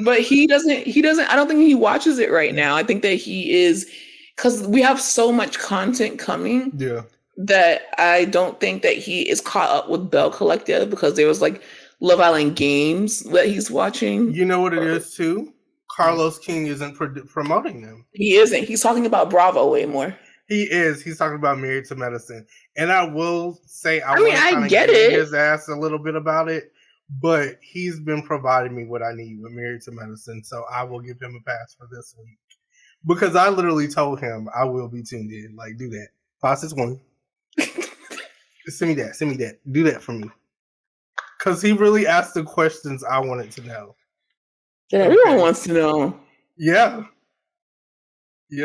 Speaker 1: But he doesn't, I don't think he watches it right now. I think that he is because we have so much content coming
Speaker 2: Yeah.
Speaker 1: that I don't think that he is caught up with Bell Collective, because there was like Love Island Games that he's watching.
Speaker 2: You know what it is too? Carlos King isn't promoting them.
Speaker 1: He isn't. He's talking about Bravo way more.
Speaker 2: He is. He's talking about Married to Medicine. And I will say I
Speaker 1: mean,
Speaker 2: want to
Speaker 1: I
Speaker 2: kind of
Speaker 1: get
Speaker 2: get
Speaker 1: it.
Speaker 2: his ass a little bit about it, but he's been providing me what I need with Married to Medicine, so I will give him a pass for this week. Because I literally told him I will be tuned in. Like, do that. 561. Send me that. Do that for me. Because he really asked the questions I wanted to know.
Speaker 1: That everyone wants to know.
Speaker 2: Yeah.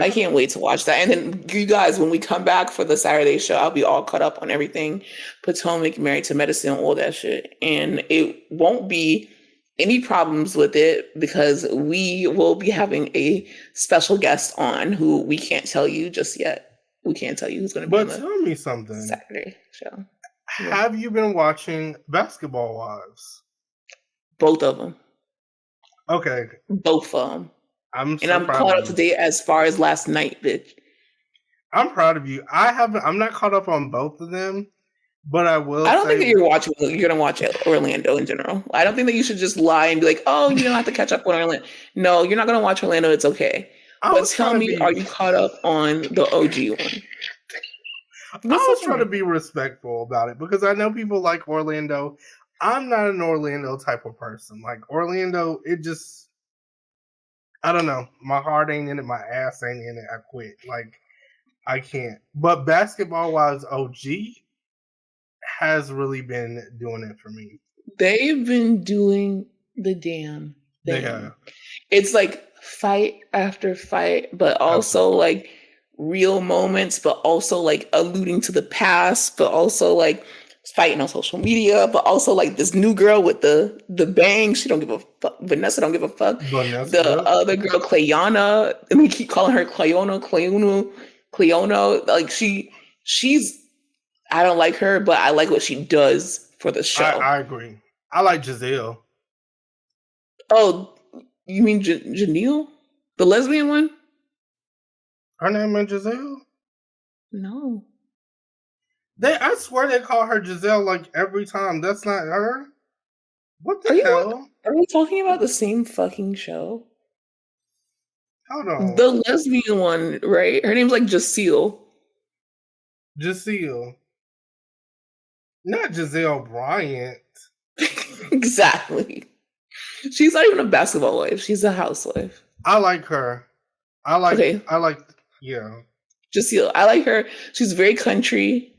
Speaker 1: I can't wait to watch that. And then you guys, when we come back for the Saturday show, I'll be all caught up on everything. Potomac, Married to Medicine, all that shit. And it won't be any problems with it, because we will be having a special guest on who we can't tell you just yet. We can't tell you who's going to be on the
Speaker 2: tell me something.
Speaker 1: Saturday show.
Speaker 2: Have you been watching Basketball Wives?
Speaker 1: Both of them.
Speaker 2: Okay.
Speaker 1: Both of them.
Speaker 2: I'm
Speaker 1: caught up to date as far as last night, bitch.
Speaker 2: I'm proud of you. I'm not caught up on both of them, but I will.
Speaker 1: I don't think that you're gonna watch Orlando in general. I don't think that you should just lie and be like, oh, you don't have to catch up on Orlando. No, you're not gonna watch Orlando. It's okay. But tell me, are you caught up on the OG one?
Speaker 2: I was trying to be respectful about it, because I know people like Orlando. I'm not an Orlando type of person. Like, Orlando, it just, I don't know. My heart ain't in it. My ass ain't in it. I quit. Like, I can't. But Basketball Wives OG has really been doing it for me.
Speaker 1: They've been doing the damn thing.
Speaker 2: They have.
Speaker 1: It's like fight after fight, but also like real moments, but also like alluding to the past, but also like fighting on social media, but also like this new girl with the bang. She don't give a fuck. Vanessa don't give a fuck. The other girl, Clayana, and we keep calling her Clayona. Like she's. I don't like her, but I like what she does for the show.
Speaker 2: I agree. I like Giselle.
Speaker 1: Oh, you mean Janelle? The lesbian one?
Speaker 2: Her name is Giselle?
Speaker 1: No.
Speaker 2: I swear they call her Giselle like every time. That's not her? What the hell?
Speaker 1: Are we talking about the same fucking show?
Speaker 2: Hold on.
Speaker 1: The lesbian one, right? Her name's like Jaceel.
Speaker 2: Jaceel. Not Giselle Bryant.
Speaker 1: Exactly. She's not even a basketball wife. She's a housewife.
Speaker 2: I like her. Yeah.
Speaker 1: Jaceel. I like her. She's very country.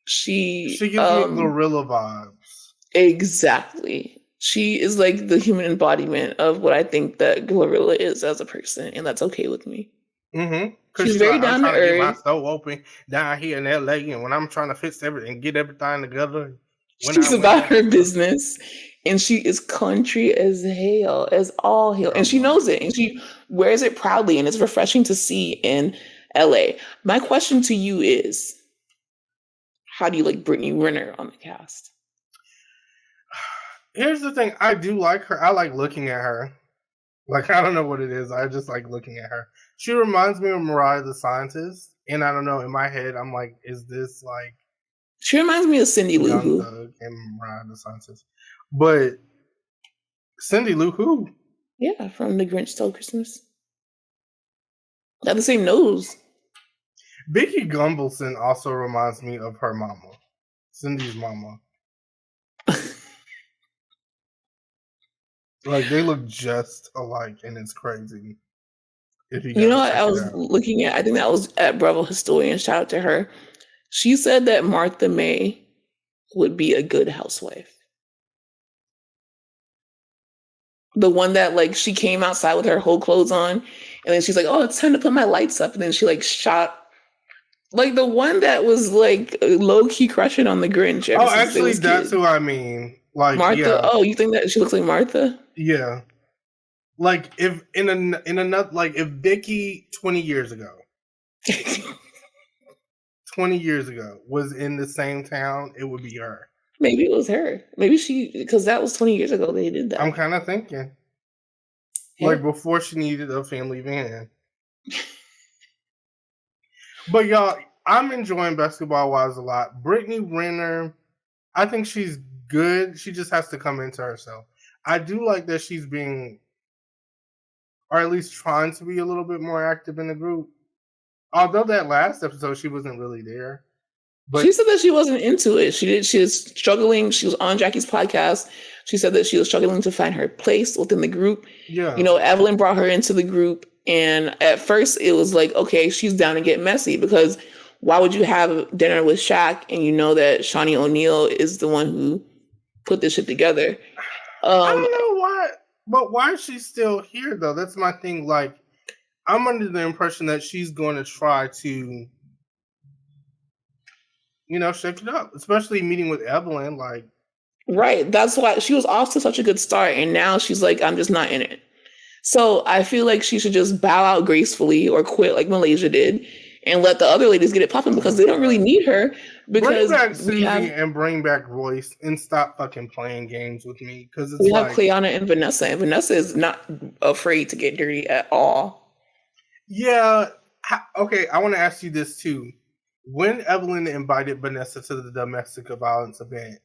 Speaker 1: She
Speaker 2: gives me gorilla vibes.
Speaker 1: Exactly. She is like the human embodiment of what I think that Glorilla is as a person, and that's okay with me.
Speaker 2: Mm-hmm.
Speaker 1: She's very down to earth.
Speaker 2: Get my stove open down here in LA, and when I'm trying to fix everything, get everything together.
Speaker 1: She's about her business, and she is country as hell, as all hell, and she knows it, and she wears it proudly, and it's refreshing to see in LA. My question to you is, how do you like Brittany Renner on the cast?
Speaker 2: Here's the thing. I do like her. I like looking at her. Like, I don't know what it is. I just like looking at her. She reminds me of Mariah the Scientist. And I don't know, in my head, I'm like, is this like...
Speaker 1: She reminds me of Cindy Lou Who.
Speaker 2: And Mariah the Scientist. But Cindy Lou Who?
Speaker 1: Yeah, from The Grinch Stole Christmas. They have the same nose.
Speaker 2: Vicky Gumbelson also reminds me of her mama. Cindy's mama. Like, they look just alike, and it's crazy.
Speaker 1: You know what I was looking at? I think that was at Bravo Historian. Shout out to her. She said that Martha May would be a good housewife. The one that, like, she came outside with her whole clothes on, and then she's like, oh, it's time to put my lights up. And then she, like, shot. Like, the one that was, like, low-key crushing on the Grinch.
Speaker 2: Oh, actually, that's who I mean. Like,
Speaker 1: Martha?
Speaker 2: Yeah.
Speaker 1: Oh, you think that she looks like Martha?
Speaker 2: Yeah. Like, if in another, like, if Vicky 20 years ago 20 years ago was in the same town, it would be her.
Speaker 1: Maybe it was her. Maybe because that was 20 years ago they did that.
Speaker 2: I'm kind of thinking. Yeah. Like, before she needed a family van. But y'all, I'm enjoying Basketball Wives a lot. Brittany Renner, I think she's good. She just has to come into herself. I do like that she's being, or at least trying to be a little bit more active in the group. Although that last episode she wasn't really there. But
Speaker 1: She said that she wasn't into it. She was struggling. She was on Jackie's podcast. She said that she was struggling to find her place within the group.
Speaker 2: yeah,
Speaker 1: You know, Evelyn brought her into the group, and at first it was like, okay, she's down to get messy because why would you have dinner with Shaq and you know that Shawnee O'Neal is the one who put this shit together?
Speaker 2: I
Speaker 1: Um,
Speaker 2: don't know why, but why is she still here though? That's my thing. Like, I'm under the impression that she's going to try to, shake it up, especially meeting with Evelyn. Like,
Speaker 1: right. That's why she was off to such a good start, and now she's like, I'm just not in it. So I feel like she should just bow out gracefully or quit like Malaysia did and let the other ladies get it popping because they don't really need her
Speaker 2: bring
Speaker 1: because
Speaker 2: back Susie and bring back Royce and stop fucking playing games with me because it's
Speaker 1: we have
Speaker 2: like,
Speaker 1: Cleanna and Vanessa is not afraid to get dirty at all.
Speaker 2: yeah. Okay, I want to ask you this too. When Evelyn invited Vanessa to the domestic violence event,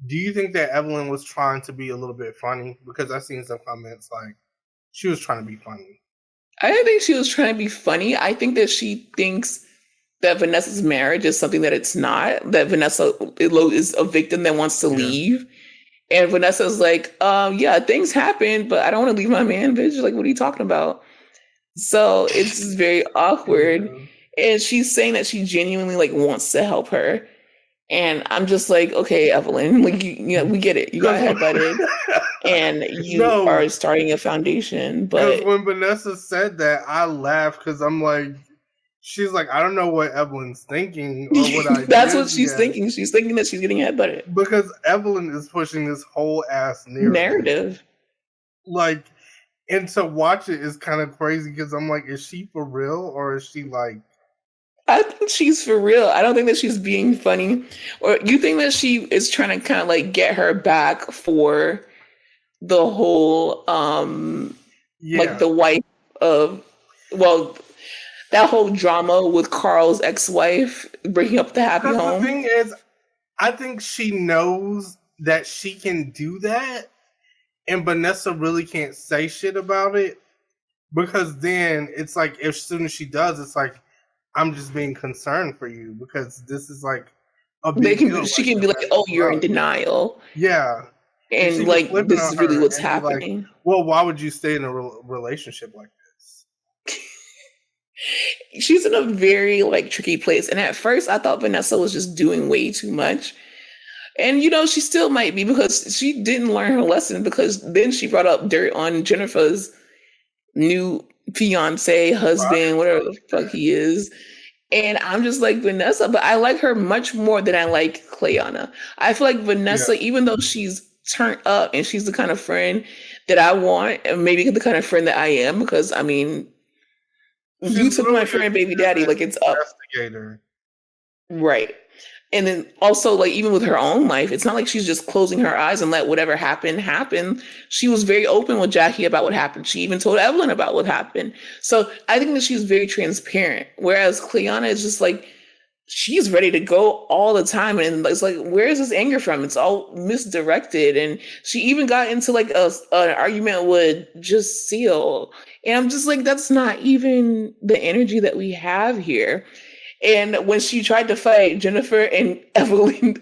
Speaker 2: do you think that Evelyn was trying to be a little bit funny? Because I've seen some comments like she was trying to be funny.
Speaker 1: I don't think she was trying to be funny. I think that she thinks that Vanessa's marriage is something that it's not, that Vanessa is a victim that wants to leave. And Vanessa's like, yeah, things happen, but I don't want to leave my man, bitch. Like, what are you talking about? So it's just very awkward.
Speaker 2: Yeah.
Speaker 1: And she's saying that she genuinely like wants to help her. And I'm just like, okay, Evelyn, like we get it. You got headbutted and you are starting a foundation.
Speaker 2: Because
Speaker 1: But
Speaker 2: when Vanessa said that, I laughed because I'm like, she's like, I don't know what Evelyn's thinking or what ideas.
Speaker 1: That's what she's thinking. She's thinking that she's getting headbutted.
Speaker 2: Because Evelyn is pushing this whole ass
Speaker 1: Narrative.
Speaker 2: Like, and to watch it is kind of crazy because I'm like, is she for real or is she like?
Speaker 1: I think she's for real. I don't think that she's being funny. Or you think that she is trying to kind of like get her back for the whole like the wife of, well, that whole drama with Carl's ex-wife breaking up the happy home.
Speaker 2: The thing is, I think she knows that she can do that, and Vanessa really can't say shit about it because then it's like, as soon as she does, it's like, I'm just being concerned for you because this is like a big deal.
Speaker 1: She can be like, oh, you're in denial.
Speaker 2: Yeah.
Speaker 1: And like, this is really what's happening.
Speaker 2: Like, well, why would you stay in a relationship like this?
Speaker 1: She's in a very like tricky place. And at first I thought Vanessa was just doing way too much. And she still might be because she didn't learn her lesson because then she brought up dirt on Jennifer's new fiance, husband, whatever the fuck he is. And I'm just like, Vanessa, but I like her much more than I like Cleanna. I feel like Vanessa, even though she's turned up and she's the kind of friend that I want, and maybe the kind of friend that I am, because I mean, you took my friend baby daddy, like it's up. Right. And then also, like, even with her own life, it's not like she's just closing her eyes and let whatever happen happen. She was very open with Jackie about what happened. She even told Evelyn about what happened. So I think that she's very transparent. Whereas Cleanna is just like, she's ready to go all the time. And it's like, where is this anger from? It's all misdirected. And she even got into like an argument with just Seal. And I'm just like, that's not even the energy that we have here. And when she tried to fight Jennifer and Evelyn,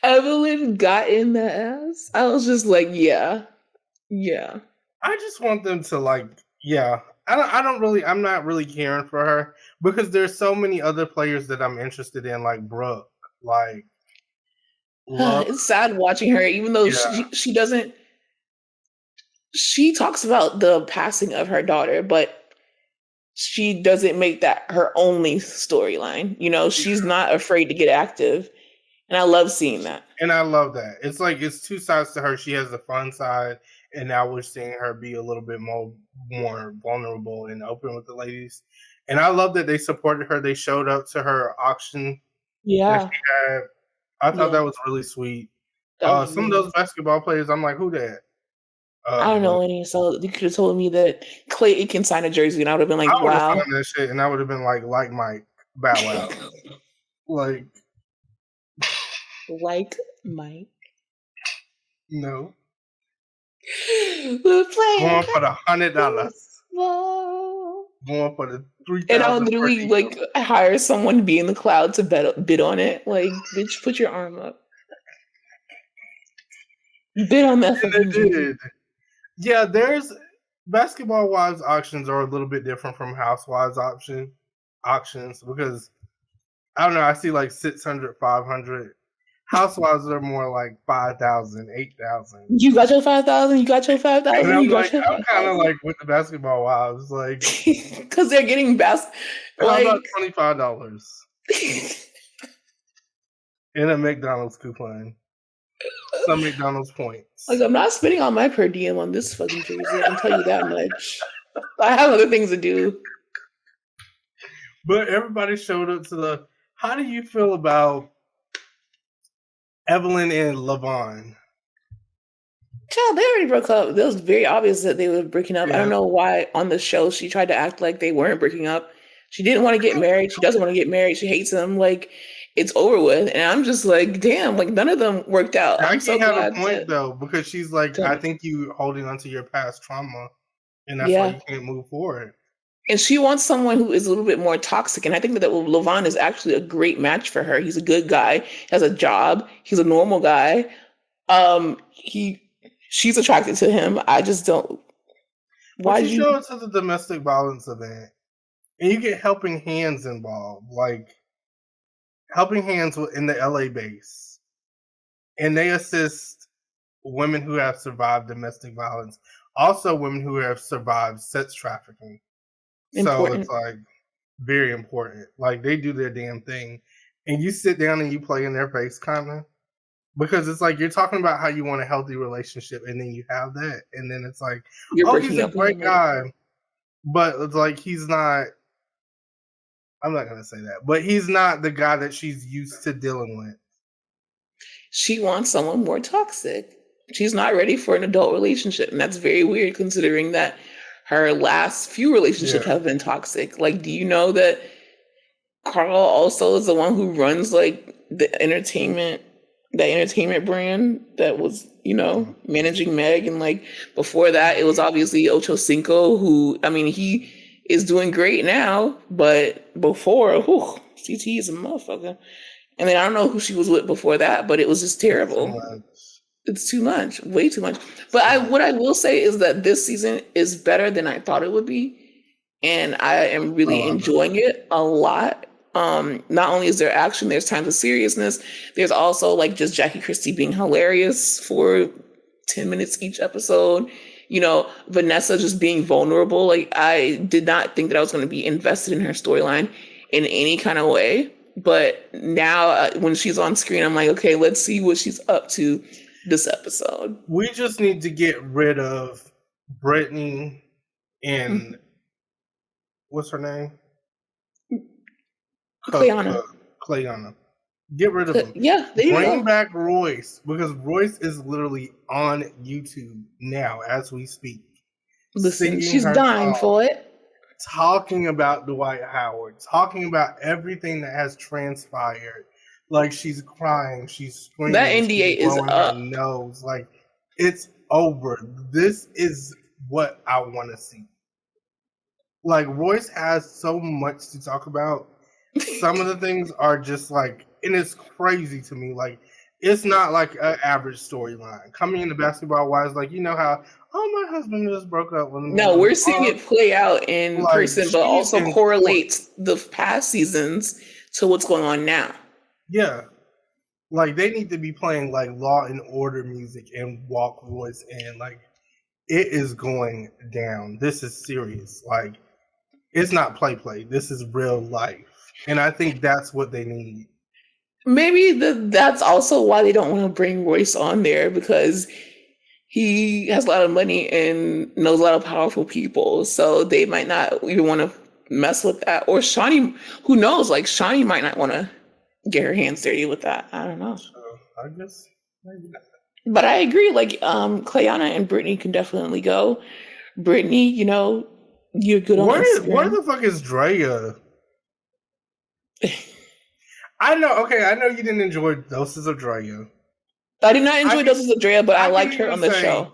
Speaker 1: Evelyn got in the ass. I was just like, yeah.
Speaker 2: I just want them to like, I'm not really caring for her because there's so many other players that I'm interested in, like Brooke, like.
Speaker 1: It's sad watching her, even though she doesn't. She talks about the passing of her daughter, but she doesn't make that her only storyline. She's not afraid to get active. And I love seeing that.
Speaker 2: And I love that. It's like, it's two sides to her. She has the fun side, and now we're seeing her be a little bit more vulnerable and open with the ladies. And I love that they supported her. They showed up to her auction that she had. I thought that was really sweet. Some of those basketball players, I'm like, who that?
Speaker 1: I don't
Speaker 2: But
Speaker 1: know any, so you could have told me that Clay Aiken signed a jersey, and I would have been like,
Speaker 2: I would have
Speaker 1: wow.
Speaker 2: signed that shit, and I would have been like Mike, Bow Wow, like
Speaker 1: Like Mike.
Speaker 2: no,
Speaker 1: We're playing
Speaker 2: going for the $100,
Speaker 1: baseball.
Speaker 2: going for the
Speaker 1: And I would
Speaker 2: 3,000 per
Speaker 1: literally
Speaker 2: diem.
Speaker 1: like hire someone to be in the cloud to bid on it. Like, bitch, put your arm up. Bid on that
Speaker 2: And
Speaker 1: fucking
Speaker 2: they
Speaker 1: jersey.
Speaker 2: did. Yeah, there's basketball wives auctions are a little bit different from housewives auctions because I don't know. I see like 600, 500. Housewives are more like 5,000, 8,000.
Speaker 1: You got your 5,000. You got your
Speaker 2: And
Speaker 1: 5,000.
Speaker 2: I'm
Speaker 1: You
Speaker 2: like,
Speaker 1: got your
Speaker 2: I'm kind of
Speaker 1: 5,000.
Speaker 2: like with the basketball wives, like,
Speaker 1: Because they're getting
Speaker 2: how about
Speaker 1: like.
Speaker 2: $25 in a McDonald's coupon? Some McDonald's points.
Speaker 1: Like, I'm not spending all my per diem on this fucking jersey. I can tell you that much. I have other things to do.
Speaker 2: But everybody showed up to the. How do you feel about Evelyn and Levon?
Speaker 1: Child, they already broke up. It was very obvious that they were breaking up. I don't
Speaker 2: Yeah.
Speaker 1: know why on the show she tried to act like they weren't breaking up. She didn't want to get married. She doesn't want to get married. She hates him. Like, it's over with. And I'm just like, damn, like none of them worked out. I'm so
Speaker 2: Jackie had a
Speaker 1: glad
Speaker 2: point
Speaker 1: that,
Speaker 2: though, because she's like, I think you holding onto your past trauma, and that's why
Speaker 1: yeah.
Speaker 2: you can't move forward.
Speaker 1: And she wants someone who is a little bit more toxic. And I think that Levon is actually a great match for her. He's a good guy, he has a job, he's a normal guy. She's attracted to him. I just don't.
Speaker 2: Why you show it to the domestic violence event, and you get Helping Hands involved, like Helping Hands in the LA base, and they assist women who have survived domestic violence, also women who have survived sex trafficking.
Speaker 1: Important.
Speaker 2: So it's like very important. Like they do their damn thing, and you sit down and you play in their face, kind of. Because it's like you're talking about how you want a healthy relationship, and then you have that, and then it's like, oh, he's a great guy, but it's like he's not. I'm not gonna say that, but he's not the guy that she's used to dealing with.
Speaker 1: She wants someone more toxic. She's not ready for an adult relationship, and that's very weird considering that her last few relationships have been toxic. Like, do you know that Carl also is the one who runs like the entertainment brand that was, managing Meg, and like before that it was obviously Ocho Cinco, who, I mean, he is doing great now, but before, CT is a motherfucker. And then I don't know who she was with before that, but it was just terrible. It's too much, way too much. But what I will say is that this season is better than I thought it would be, and I am really enjoying it a lot. Not only is there action, there's times of seriousness. There's also like just Jackie Christie being hilarious for 10 minutes each episode. Vanessa just being vulnerable. Like, I did not think that I was going to be invested in her storyline in any kind of way. But now when she's on screen, I'm like, okay, let's see what she's up to this episode.
Speaker 2: We just need to get rid of Brittany and what's her name? Clayana. Get rid of them.
Speaker 1: Yeah,
Speaker 2: bring back Royce, because Royce is literally on YouTube now as we speak.
Speaker 1: Listen, she's dying for it.
Speaker 2: Talking about Dwight Howard, talking about everything that has transpired. Like, she's crying, she's screaming.
Speaker 1: That NDA is up.
Speaker 2: Her nose. Like, it's over. This is what I want to see. Like, Royce has so much to talk about. Some of the things are just like, and it's crazy to me. Like, it's not like an average storyline. Coming into Basketball Wives, like, how, oh, my husband just broke up with me.
Speaker 1: No, we're seeing it play out in person, but also correlates the past seasons to what's going on now.
Speaker 2: Yeah. Like, they need to be playing like Law and Order music and walk Royce in. Like, it is going down. This is serious. Like, it's not play. This is real life. And I think that's what they need.
Speaker 1: Maybe that's also why they don't want to bring Royce on there, because he has a lot of money and knows a lot of powerful people. So they might not even want to mess with that. Or Shawnee, who knows? Like, Shawnee might not want to get her hands dirty with that. I don't know.
Speaker 2: I guess maybe not.
Speaker 1: But I agree, like, Clayana and Brittany can definitely go. Brittany, you're good on
Speaker 2: Where
Speaker 1: Instagram.
Speaker 2: the fuck is Drea? I know. Okay, I know you didn't enjoy Doses of Drea.
Speaker 1: I did not
Speaker 2: I
Speaker 1: enjoy
Speaker 2: can,
Speaker 1: Doses of Drea, but I
Speaker 2: I can
Speaker 1: liked her
Speaker 2: even
Speaker 1: on the
Speaker 2: say
Speaker 1: show.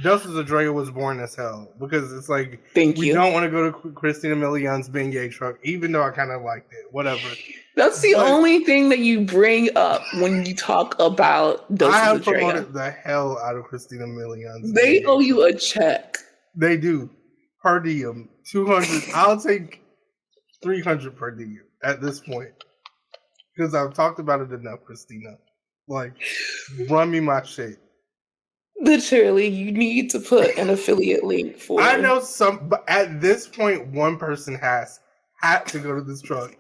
Speaker 2: Doses of Drea was boring as hell because it's like
Speaker 1: Thank
Speaker 2: we
Speaker 1: you.
Speaker 2: don't want to go to Christina Milian's beignet truck, even though I kind of liked it. Whatever.
Speaker 1: That's the
Speaker 2: But
Speaker 1: only thing that you bring up when you talk about
Speaker 2: I
Speaker 1: Doses
Speaker 2: have
Speaker 1: of Drea.
Speaker 2: promoted the hell out of Christina Milian's
Speaker 1: They owe
Speaker 2: beignet
Speaker 1: you
Speaker 2: truck.
Speaker 1: a check.
Speaker 2: They do. Per diem. 200. I'll take 300 per diem at this point. Because I've talked about it enough, Christina. Like, run me my shit.
Speaker 1: Literally, you need to put an affiliate link for.
Speaker 2: I know some, but at this point, one person had to go to this truck.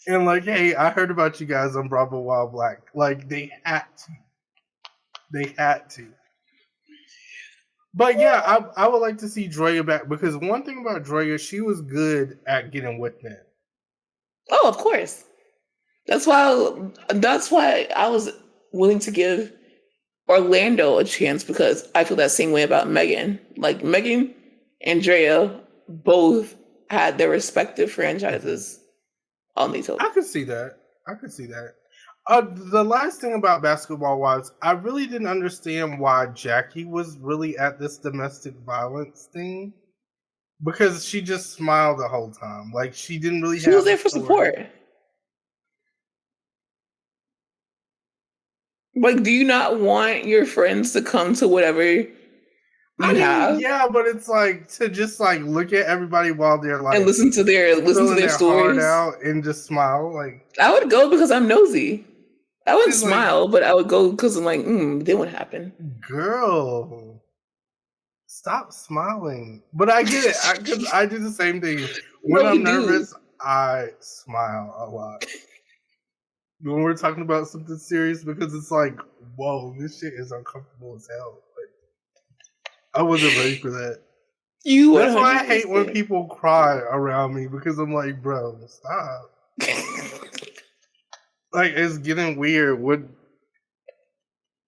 Speaker 2: And like, hey, I heard about you guys on Bravo Wild Black. Like, they had to. They had to. But yeah, I would like to see Drea back because one thing about Drea, she was good at getting with it.
Speaker 1: Oh, of course. That's why I was willing to give Orlando a chance because I feel that same way about Megan. Like Megan and Drea both had their respective franchises on these
Speaker 2: I
Speaker 1: hooks.
Speaker 2: could see that. I could see that. The last thing about Basketball Wives, I really didn't understand why Jackie was really at this domestic violence thing because she just smiled the whole time. Like she didn't really
Speaker 1: She was
Speaker 2: have a
Speaker 1: there for
Speaker 2: story.
Speaker 1: support. Like, do you not want your friends to come to whatever you
Speaker 2: I mean,
Speaker 1: have
Speaker 2: yeah, but it's like to just like look at everybody while they're
Speaker 1: and
Speaker 2: like
Speaker 1: listen to
Speaker 2: filling
Speaker 1: their
Speaker 2: their heart
Speaker 1: stories?
Speaker 2: out and just smile. Like
Speaker 1: I would go because I'm nosy. I wouldn't
Speaker 2: she's like,
Speaker 1: smile, but I would go because I'm like, then what happened?
Speaker 2: girl, stop smiling. But I get it because I do the same thing. When
Speaker 1: No,
Speaker 2: I'm
Speaker 1: you do.
Speaker 2: nervous, I smile a lot. When we're talking about something serious, because it's like, whoa, this shit is uncomfortable as hell. Like, I wasn't ready for that.
Speaker 1: You
Speaker 2: That's why I hate when
Speaker 1: 100%.
Speaker 2: people cry around me because I'm like, bro, stop. Like, it's getting weird.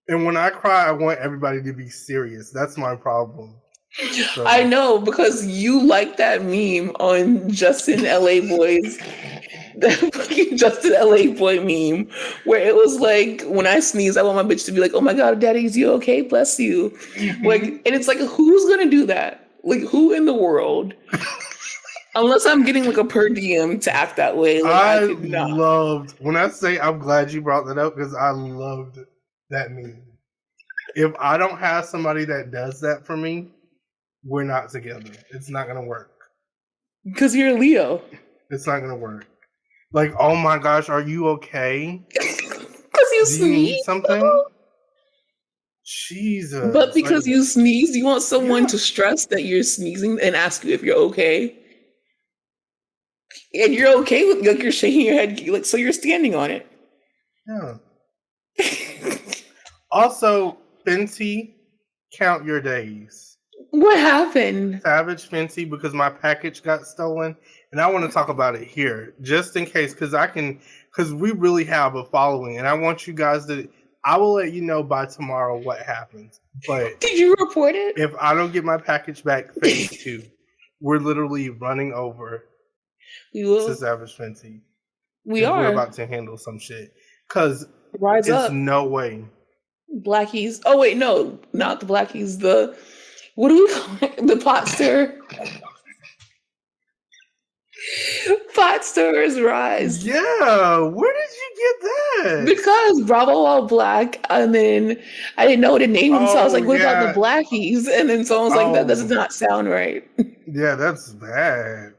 Speaker 2: And when I cry, I want everybody to be serious. That's my problem. So.
Speaker 1: I know because you like that meme on Justin LA Boys, that fucking Justin LA Boy meme, where it was like, when I sneeze, I want my bitch to be like, "Oh my god, daddy, is you okay? Bless you." Like, and it's like, who's gonna do that? Like, who in the world? Unless I'm getting like a per diem to act that way, like I could not.
Speaker 2: loved when I say I'm glad you brought that up because I loved that meme. If I don't have somebody that does that for me, we're not together. It's not gonna work.
Speaker 1: Because you're a Leo.
Speaker 2: It's not gonna work. Like, oh my gosh, are you okay?
Speaker 1: Because you
Speaker 2: Do you need
Speaker 1: sneeze.
Speaker 2: something? Jesus.
Speaker 1: But
Speaker 2: Like,
Speaker 1: because you sneeze, you want someone
Speaker 2: yeah.
Speaker 1: to stress that you're sneezing and ask you if you're okay. And you're okay with, like, you're shaking your head, like, so you're standing on it.
Speaker 2: Yeah. Also, Fenty, count your days.
Speaker 1: What happened?
Speaker 2: Savage Fenty, because my package got stolen, and I want to talk about it here, just in case, because we really have a following, and I want you guys to. I will let you know by tomorrow what happens. But
Speaker 1: Did you report it?
Speaker 2: if I don't get my package back, phase 2, we're literally running over
Speaker 1: We
Speaker 2: to
Speaker 1: will.
Speaker 2: Savage Fenty.
Speaker 1: We
Speaker 2: We're
Speaker 1: are.
Speaker 2: about to handle some shit. Because
Speaker 1: Rise
Speaker 2: it's
Speaker 1: up.
Speaker 2: no way.
Speaker 1: Blackies. Oh, wait, no, not the Blackies. What do we call it? The pot stir. Pot stirrers rise.
Speaker 2: Yeah, where did you get that?
Speaker 1: Because Bravo All Black, and then I didn't know what to name them, so I was like,
Speaker 2: Oh,
Speaker 1: what about the
Speaker 2: yeah.
Speaker 1: Blackies? And then someone was like, that does
Speaker 2: Oh,
Speaker 1: not sound right.
Speaker 2: yeah, that's bad.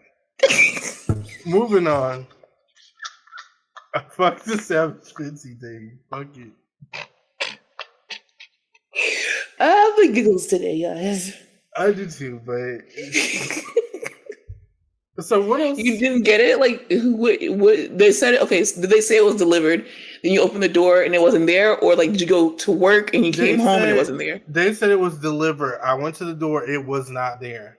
Speaker 2: Moving on. Fuck the Savage Fenty thing. Fuck it.
Speaker 1: I have the giggles today, guys.
Speaker 2: I do too, but so what else?
Speaker 1: You didn't get it? Like, what they said? Okay, so did they say it was delivered? Then you opened the door and it wasn't there, or like did you go to work and you came home and it wasn't there?
Speaker 2: They said it was delivered. I went to the door, it was not there.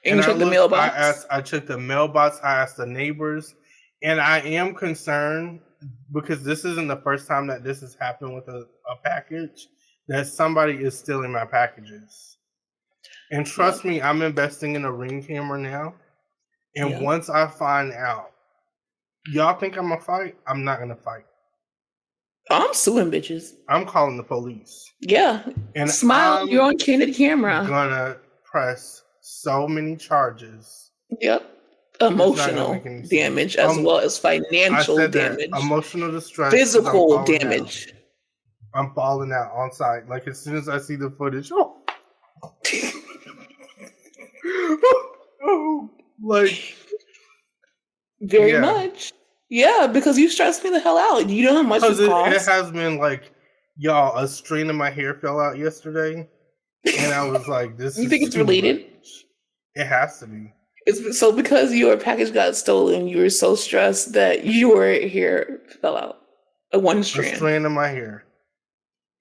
Speaker 1: And you checked the mailbox.
Speaker 2: I checked the mailbox. I asked the neighbors, and I am concerned because this isn't the first time that this has happened with a package, that somebody is stealing my packages. And trust me, I'm investing in a Ring camera now. And once I find out, y'all think I'm gonna fight? I'm not gonna fight.
Speaker 1: I'm suing bitches.
Speaker 2: I'm calling the police.
Speaker 1: Yeah.
Speaker 2: And
Speaker 1: smile, you're on candid camera.
Speaker 2: Gonna press so many charges.
Speaker 1: Yep. Emotional damage as well as financial damage.
Speaker 2: Emotional distress.
Speaker 1: Physical damage.
Speaker 2: I'm falling out on site. Like as soon as I see the footage, oh. Like
Speaker 1: very much. Yeah, because you stressed me the hell out. You know how much it costs?
Speaker 2: It has been like, y'all, a strand of my hair fell out yesterday. And I was like, this
Speaker 1: you think it's related?
Speaker 2: Much. It has to be.
Speaker 1: It's so because your package got stolen, you were so stressed that your hair fell out. One strand.
Speaker 2: A strand of my hair.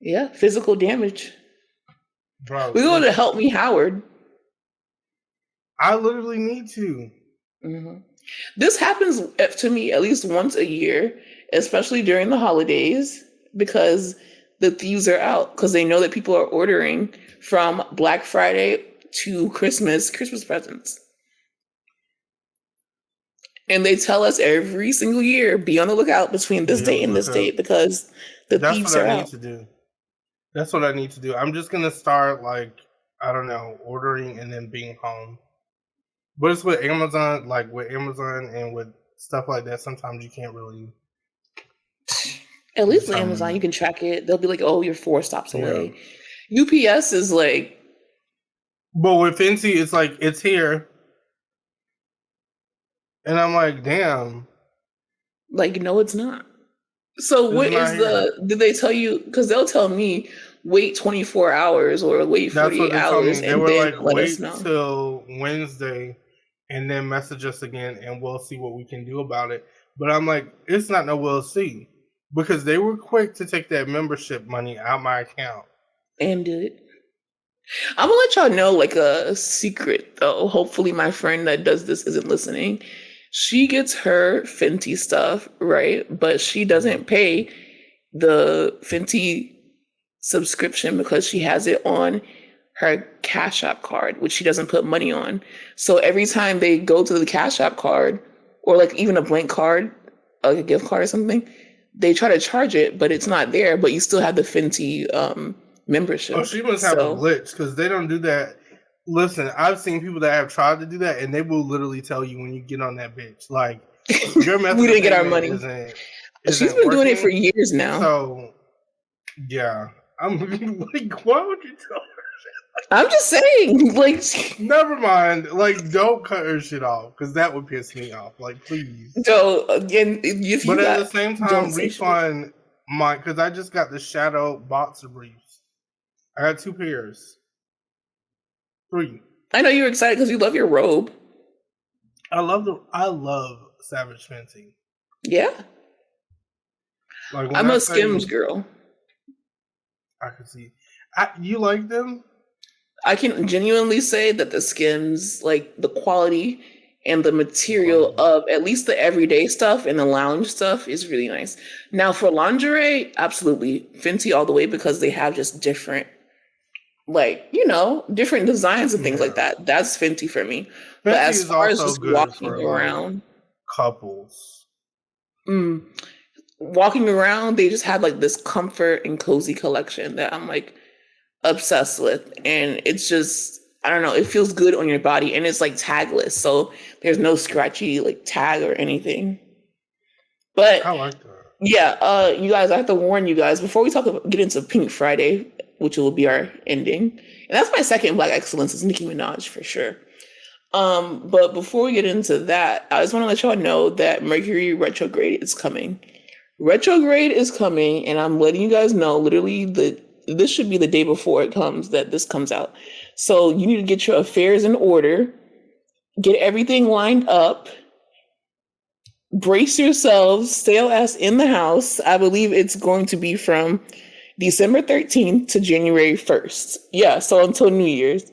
Speaker 1: Yeah, physical damage.
Speaker 2: Bro,
Speaker 1: we're going to help me, Howard.
Speaker 2: I literally need to.
Speaker 1: Mm-hmm. This happens to me at least once a year, especially during the holidays, because the thieves are out because they know that people are ordering from Black Friday to Christmas presents. And they tell us every single year, be on the lookout between this date and this date because the thieves are out.
Speaker 2: That's what I need to do. I'm just going to start, like, I don't know, ordering and then being home. But it's with Amazon, like with Amazon and with stuff like that, sometimes you can't really.
Speaker 1: At least with Amazon, you can track it. They'll be like, oh, you're 4 stops away. UPS is like.
Speaker 2: But with Fenty, it's like, it's here. And I'm like, damn.
Speaker 1: Like, no, it's not. So what is did they tell you? Because they'll tell me, wait 24 hours or wait 48 hours.
Speaker 2: They were like, wait till Wednesday and then message us again and we'll see what we can do about it. But I'm like, it's not no we'll see. Because they were quick to take that membership money out my account.
Speaker 1: And did it. I'm going to let y'all know like a secret though. Hopefully my friend that does this isn't listening. She gets her Fenty stuff, right? But she doesn't pay the Fenty subscription because she has it on her Cash App card, which she doesn't put money on. So every time they go to the Cash App card or like even a blank card, like a gift card or something, they try to charge it, but it's not there, but you still have the Fenty membership.
Speaker 2: Oh, she must have a glitch because they don't do that. Listen, I've seen people that have tried to do that, and they will literally tell you when you get on that bitch, like, your method
Speaker 1: we didn't get our money.
Speaker 2: She's
Speaker 1: been doing it for years now.
Speaker 2: So, yeah. I'm like, why would you tell her?
Speaker 1: I'm just saying, like,
Speaker 2: never mind. Like, don't cut her shit off because that would piss me off. Like, please.
Speaker 1: So again, if you
Speaker 2: but at the same time, refund my because I just got the shadow boxer briefs. I got 2 pairs. 3.
Speaker 1: I know you're excited because you love your robe.
Speaker 2: I love Savage Fenty.
Speaker 1: Yeah.
Speaker 2: Like
Speaker 1: I'm a Skims girl.
Speaker 2: I can see. You like them?
Speaker 1: I can genuinely say that the Skims, like the quality and the material of at least the everyday stuff and the lounge stuff is really nice. Now for lingerie, absolutely Fenty all the way because they have just different, like, you know, different designs and things like that. That's Fenty for me. Fenty but as far as just walking around,
Speaker 2: couples.
Speaker 1: Walking around, they just have like this comfort and cozy collection that I'm like obsessed with. And it's just, I don't know, it feels good on your body and it's like tagless. So there's no scratchy like tag or anything. But
Speaker 2: I like that.
Speaker 1: Yeah, you guys, I have to warn you guys before we get into Pink Friday, which will be our ending. And that's my second Black excellence is Nicki Minaj for sure. But before we get into that, I just want to let y'all know that Mercury retrograde is coming. Retrograde is coming, and I'm letting you guys know literally this should be the day before it comes that this comes out. So you need to get your affairs in order, get everything lined up, brace yourselves, stay your ass in the house. I believe it's going to be from December 13th to January 1st. Yeah, so until New Year's.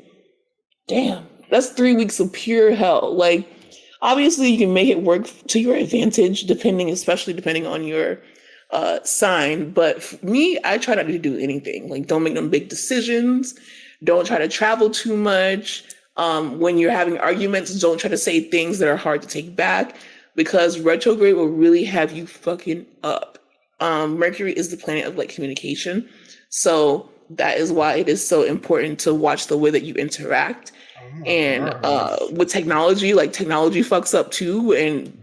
Speaker 1: Damn, that's 3 weeks of pure hell. Like, Obviously, you can make it work to your advantage, especially depending on your sign. But for me, I try not to do anything. Like, don't make them big decisions. Don't try to travel too much. When you're having arguments, don't try to say things that are hard to take back, because retrograde will really have you fucking up. Mercury is the planet of like communication. So that is why it is so important to watch the way that you interact.
Speaker 2: Oh my
Speaker 1: And
Speaker 2: gosh.
Speaker 1: with technology, like technology fucks up too. And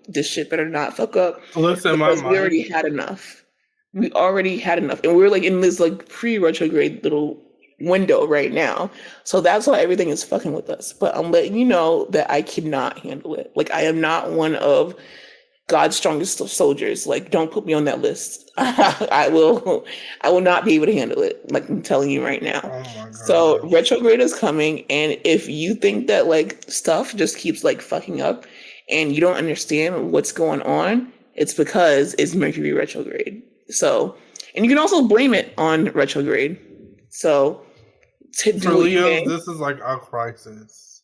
Speaker 1: this shit better not fuck up,
Speaker 2: Listen, my
Speaker 1: because we
Speaker 2: mic.
Speaker 1: already had enough. We already had enough. And we're like in this like pre-retrograde little window right now. So that's why everything is fucking with us. But I'm letting you know that I cannot handle it. Like, I am not one of God's strongest soldiers. Like, don't put me on that list. I will not be able to handle it. Like, I'm telling you right now.
Speaker 2: Oh my
Speaker 1: So
Speaker 2: gosh.
Speaker 1: retrograde is coming, and if you think that like stuff just keeps like fucking up and you don't understand what's going on, it's because it's Mercury retrograde. So, and you can also blame it on retrograde. So to
Speaker 2: For
Speaker 1: do what you
Speaker 2: Leos,
Speaker 1: may.
Speaker 2: this is like a crisis.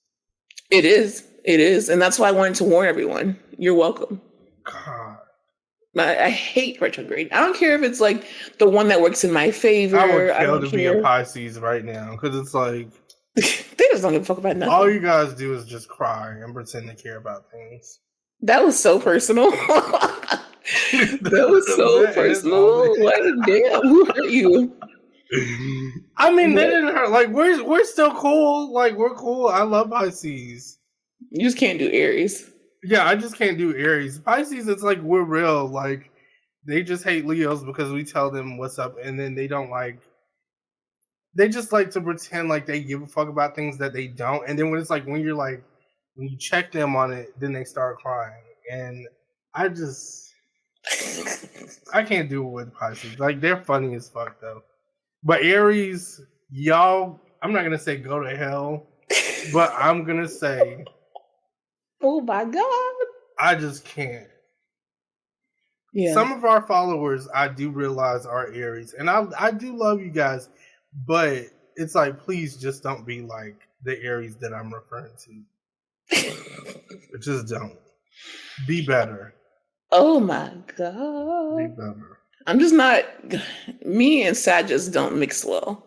Speaker 1: It is. It is. And that's why I wanted to warn everyone. You're welcome.
Speaker 2: God.
Speaker 1: I hate retrograde. I don't care if it's like the one that works in my favor.
Speaker 2: I would
Speaker 1: I
Speaker 2: kill
Speaker 1: don't
Speaker 2: to be a
Speaker 1: care.
Speaker 2: Pisces right now because it's like
Speaker 1: They just don't give a fuck about nothing.
Speaker 2: all you guys do is just cry and pretend to care about things.
Speaker 1: That was so personal. That was so
Speaker 2: That is all
Speaker 1: personal. Like, damn, who hurt you?
Speaker 2: I mean, they
Speaker 1: What?
Speaker 2: didn't hurt. Like, we're still cool. Like, we're cool. I love Pisces.
Speaker 1: You just can't do Aries.
Speaker 2: Yeah, I just can't do Aries. Pisces, it's like we're real. Like, they just hate Leos because we tell them what's up, and then they don't like. They just like to pretend like they give a fuck about things that they don't, and then when it's like when you check them on it, then they start crying, and I can't do it with Pisces. Like, they're funny as fuck though. But Aries, y'all, I'm not gonna say go to hell, but I'm gonna say
Speaker 1: Oh my God.
Speaker 2: I just can't.
Speaker 1: Yeah.
Speaker 2: Some of our followers, I do realize, are Aries, and I do love you guys, but it's like, please just don't be like the Aries that I'm referring to. Just don't. Be better.
Speaker 1: Oh my
Speaker 2: Be
Speaker 1: God.
Speaker 2: better.
Speaker 1: I'm just not. Me and Sag just don't mix well.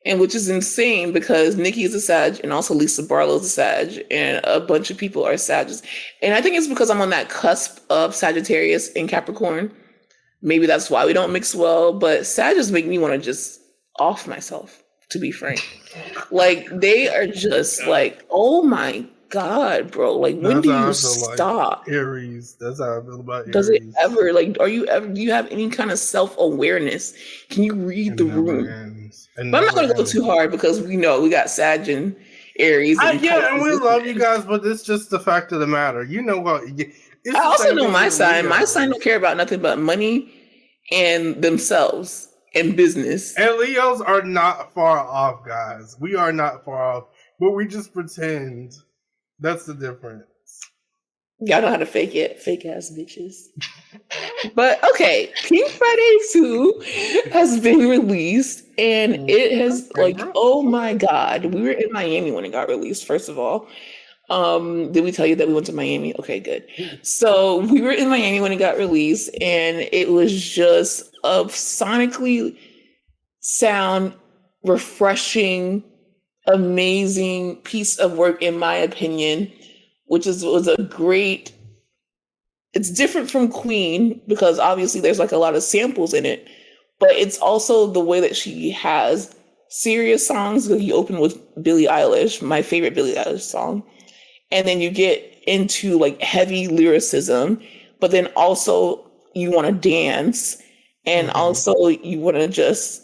Speaker 1: And which is insane because Nikki is a Sag and also Lisa Barlow's a Sag and a bunch of people are Sages. And I think it's because I'm on that cusp of Sagittarius and Capricorn. Maybe that's why we don't mix well. But Sages make me want to just off myself, to be frank. Like, they are just like, oh my God, bro. Like, when
Speaker 2: That's
Speaker 1: do
Speaker 2: how
Speaker 1: you
Speaker 2: I feel like
Speaker 1: stop?
Speaker 2: Aries. That's how I feel about Aries.
Speaker 1: Does it ever, like, do you have any kind of self-awareness? Can you read
Speaker 2: It
Speaker 1: the
Speaker 2: never
Speaker 1: room?
Speaker 2: ends. It
Speaker 1: But I'm not
Speaker 2: never
Speaker 1: gonna go
Speaker 2: ends.
Speaker 1: too hard because we know we got Sag and Aries and
Speaker 2: Yeah, and we
Speaker 1: Pisces.
Speaker 2: love you guys, but it's just the fact of the matter. You know what? It's
Speaker 1: I
Speaker 2: the
Speaker 1: also
Speaker 2: same
Speaker 1: know
Speaker 2: thing
Speaker 1: my
Speaker 2: with
Speaker 1: sign. My
Speaker 2: Leos.
Speaker 1: sign don't care about nothing but money and themselves and business.
Speaker 2: And Leos are not far off, guys. We are not far off, but we just pretend. That's the difference.
Speaker 1: Y'all know how to fake it, fake ass bitches. But okay, Pink Friday 2 has been released, and it has like, oh my God, we were in Miami when it got released, first of all. Did we tell you that we went to Miami? Okay, good. So we were in Miami when it got released, and it was just a sonically sound, refreshing, amazing piece of work, in my opinion, was a great. It's different from Queen because obviously there's like a lot of samples in it, but it's also the way that she has serious songs. He opened with Billie Eilish, my favorite Billie Eilish song, and then you get into like heavy lyricism, but then also you want to dance, and also you want to just,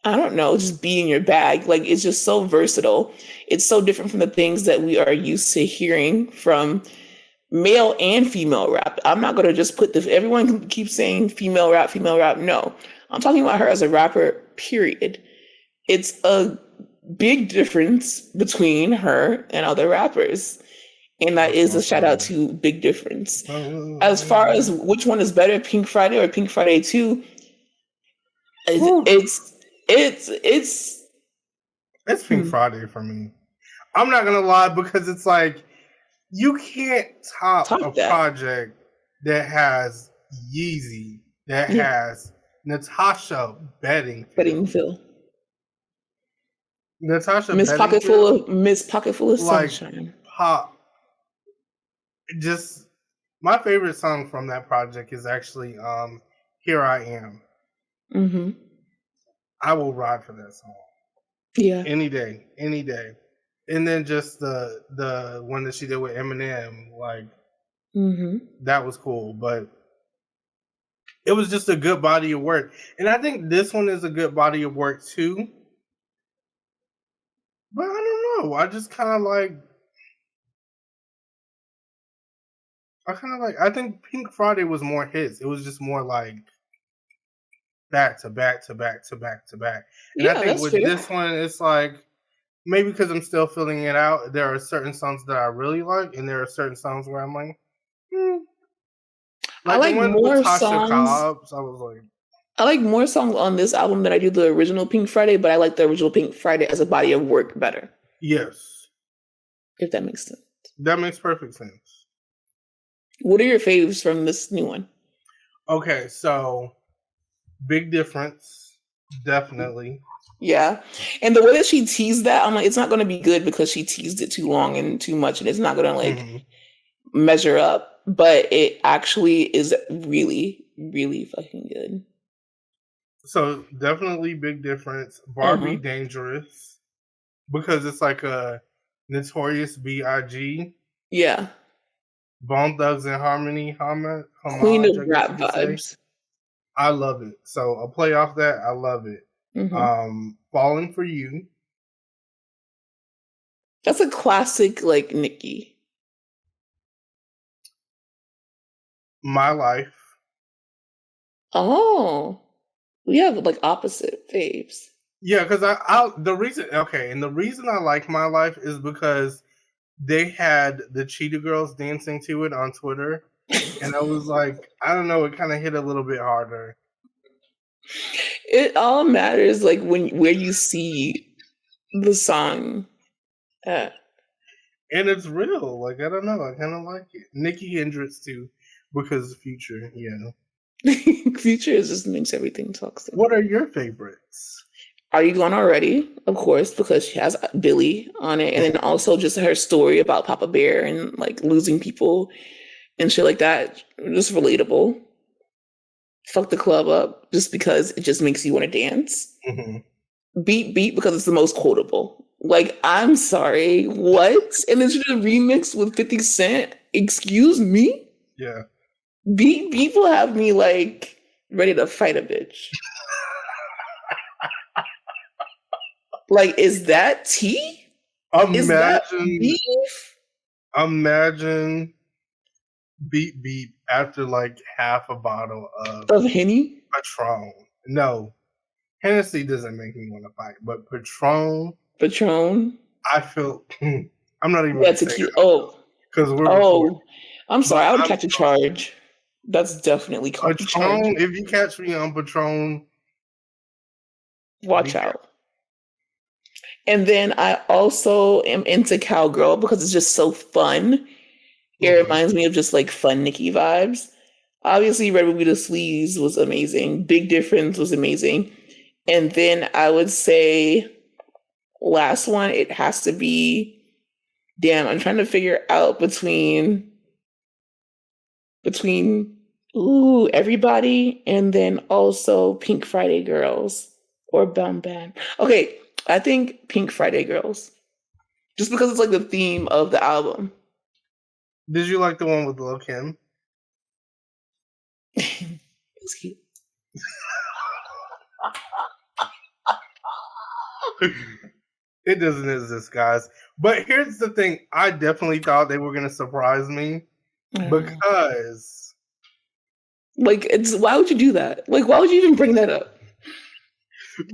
Speaker 1: I don't know, just be in your bag. Like, it's just so versatile. It's so different from the things that we are used to hearing from male and female rap. I'm not going to just put everyone can keep saying female rap, female rap. No, I'm talking about her as a rapper, period. It's a big difference between her and other rappers. And that is a shout out to Big Difference. As far as which one is better, Pink Friday or Pink Friday 2, it's
Speaker 2: Pink Friday for me. I'm not gonna lie, because it's like You can't top a
Speaker 1: Top that.
Speaker 2: project that has Yeezy, that
Speaker 1: Yeah.
Speaker 2: has Natasha
Speaker 1: Betting
Speaker 2: Bedingfield.
Speaker 1: Phil.
Speaker 2: Natasha
Speaker 1: Miss Pocket full
Speaker 2: Bedingfield,
Speaker 1: of Miss Pocket full of
Speaker 2: like
Speaker 1: sunshine.
Speaker 2: pop. Just my favorite song from that project is actually "Here I Am."
Speaker 1: Mm-hmm.
Speaker 2: I will ride for that song
Speaker 1: Yeah.
Speaker 2: any day, any day. And then just the one that she did with Eminem, like
Speaker 1: Mm-hmm.
Speaker 2: that was cool. But it was just a good body of work, and I think this one is a good body of work too. But I don't know. I just kind of like. I think Pink Friday was more hits. It was just more like back to back to back to back to back. And I
Speaker 1: Yeah,
Speaker 2: think
Speaker 1: that's
Speaker 2: with
Speaker 1: fair.
Speaker 2: this one, it's like maybe because I'm still filling it out. There are certain songs that I really like, and there are certain songs where I'm like, hmm.
Speaker 1: I
Speaker 2: Like the
Speaker 1: like
Speaker 2: one with
Speaker 1: more
Speaker 2: Tasha
Speaker 1: songs.
Speaker 2: Cobbs. I was like,
Speaker 1: I like more songs on this album than I do the original Pink Friday, but I like the original Pink Friday as a body of work better,
Speaker 2: yes,
Speaker 1: if that makes sense.
Speaker 2: that makes perfect sense.
Speaker 1: What are your faves from this new one?
Speaker 2: Okay, so big difference, definitely.
Speaker 1: Yeah. And the way that she teased that, I'm like, it's not going to be good because she teased it too long and too much, and it's not going to like
Speaker 2: Mhm.
Speaker 1: measure up. But it actually is really, really fucking good.
Speaker 2: So definitely big difference. Barbie
Speaker 1: Uh-huh.
Speaker 2: Dangerous because it's like a Notorious B.I.G.
Speaker 1: Yeah.
Speaker 2: Bone Thugs and Harmony
Speaker 1: Queen
Speaker 2: homage,
Speaker 1: of
Speaker 2: I guess you
Speaker 1: rap
Speaker 2: could say.
Speaker 1: vibes.
Speaker 2: I love it. So I'll play off that. I love it.
Speaker 1: Hmm.
Speaker 2: Falling for You,
Speaker 1: That's a classic, like Nicki.
Speaker 2: My Life.
Speaker 1: Oh, we have like opposite faves.
Speaker 2: Yeah, because the reason and the reason I like My Life is because they had the Cheetah Girls dancing to it on Twitter, and I was like, I don't know, it kind of hit a little bit harder.
Speaker 1: It all matters like when where you see the song at.
Speaker 2: And it's real. Like, I don't know, I kind of like it. Nikki Hendricks too, because Future. Yeah.
Speaker 1: Future is just makes everything toxic.
Speaker 2: What are your favorites?
Speaker 1: Are You Gone Already? Of course, because she has Billy on it, and then also just her story about Papa Bear and like losing people and shit like that. Just relatable. Fuck the club up just because it just makes you want to dance.
Speaker 2: Mhm.
Speaker 1: Beat Beat because it's the most quotable. Like, I'm sorry, what? And then she did a remix with 50 Cent. Excuse me?
Speaker 2: Yeah.
Speaker 1: Beat People have me like ready to fight a bitch. Like, is that tea? Is that
Speaker 2: Imagine,
Speaker 1: beef?
Speaker 2: imagine Beat Beat after like half a bottle of
Speaker 1: Of Henny?
Speaker 2: Patron. No, Hennessy doesn't make me want to fight, but Patron,
Speaker 1: Patron?
Speaker 2: I feel. I'm not even
Speaker 1: Yeah,
Speaker 2: gonna say
Speaker 1: tequila.
Speaker 2: it because we're recording.
Speaker 1: Oh. I'm
Speaker 2: But
Speaker 1: sorry, I would
Speaker 2: I'm
Speaker 1: catch a charge. That's definitely charge.
Speaker 2: Patron. If you catch me on Patron, be
Speaker 1: Watch
Speaker 2: careful.
Speaker 1: out. And then I also am into Cowgirl because it's just so fun. It
Speaker 2: Mhm.
Speaker 1: reminds me of just like fun Nicki vibes. Obviously, Red Ruby the Sleeves was amazing. Big Difference was amazing. And then I would say last one, it has to be damn, I'm trying to figure out between everybody and then also Pink Friday Girls or Bam Bam. Okay, I think Pink Friday Girls. Just because it's like the theme of the album.
Speaker 2: Did you like the one with Lil Kim?
Speaker 1: It's cute.
Speaker 2: It doesn't exist, guys. But here's the thing: I definitely thought they were gonna surprise me because
Speaker 1: Like it's why would you do that? Like why would you even bring that up?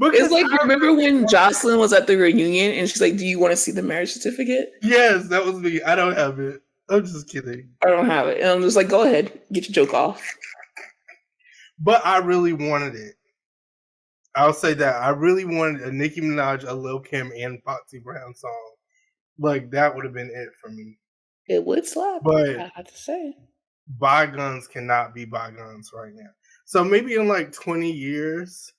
Speaker 1: It's like
Speaker 2: I
Speaker 1: remember
Speaker 2: really
Speaker 1: when
Speaker 2: want.
Speaker 1: Jocelyn was at the reunion and she's like, "Do you want to see the marriage certificate?"
Speaker 2: Yes, that was me. I don't have it. I'm just kidding.
Speaker 1: I don't have it, and I'm just like, "Go ahead, get your joke off."
Speaker 2: But I really wanted it. I'll say that I really wanted a Nicki Minaj, a Lil Kim, and Foxy Brown song. Like that would have been it for me.
Speaker 1: It would slap,
Speaker 2: But
Speaker 1: I have to say.
Speaker 2: bygones cannot be bygones right now. So maybe in like 20 years,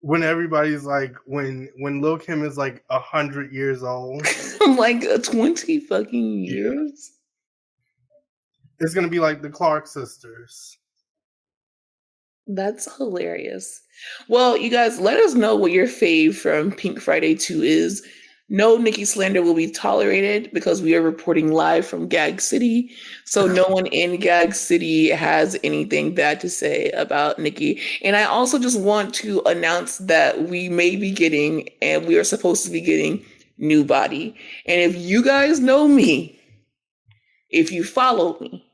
Speaker 2: when everybody's like, when Lil Kim is like 100 years old,
Speaker 1: Like 20 fucking
Speaker 2: yeah,
Speaker 1: years?
Speaker 2: it's gonna be like the Clark sisters.
Speaker 1: That's hilarious. Well, you guys, let us know what your fave from Pink Friday 2 is. No Nikki slander will be tolerated because we are reporting live from Gag City. So no one in Gag City has anything bad to say about Nikki. And I also just want to announce that we may be getting, and we are supposed to be getting, New Body. And if you guys know me, if you follow me,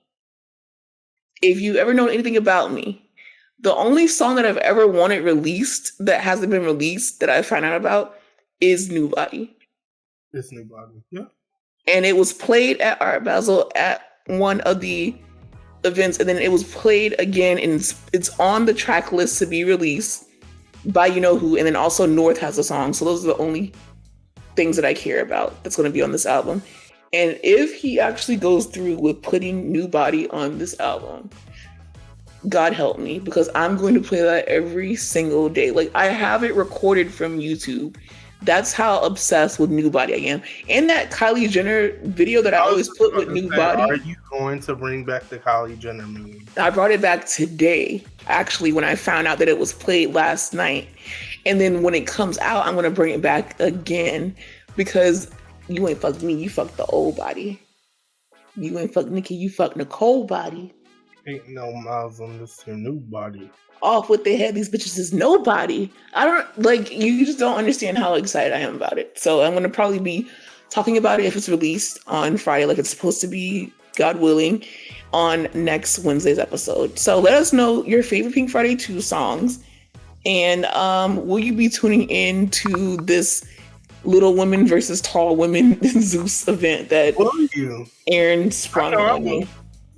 Speaker 1: if you ever know anything about me, the only song that I've ever wanted released that hasn't been released that I find out about is New Body.
Speaker 2: It's New Body. Yeah.
Speaker 1: And it was played at Art Basel at one of the events, and then it was played again, and it's on the track list to be released by you know who, and then also North has a song. So those are the only things that I care about that's going to be on this album. And if he actually goes through with putting New Body on this album, God help me, because I'm going to play that every single day. Like, I have it recorded from YouTube. That's how obsessed with New Body I am. And that Kylie Jenner video that I always put with New Body.
Speaker 2: Are you going to bring back the Kylie Jenner meme?
Speaker 1: I brought it back today, actually, when I found out that it was played last night. And then when it comes out, I'm going to bring it back again, because you ain't fucked me, you fucked the old body. You ain't fucked Nikki, you fucked Nicole body.
Speaker 2: Ain't no miles on this your New Body.
Speaker 1: Off with their head, these bitches is nobody. I don't, like, you just don't understand how excited I am about it. So I'm going to probably be talking about it if it's released on Friday, like it's supposed to be, God willing, on next Wednesday's episode. So let us know your favorite Pink Friday 2 songs. And will you be tuning in to this Little Women versus Tall Women Zeus event that Aaron sprung on me?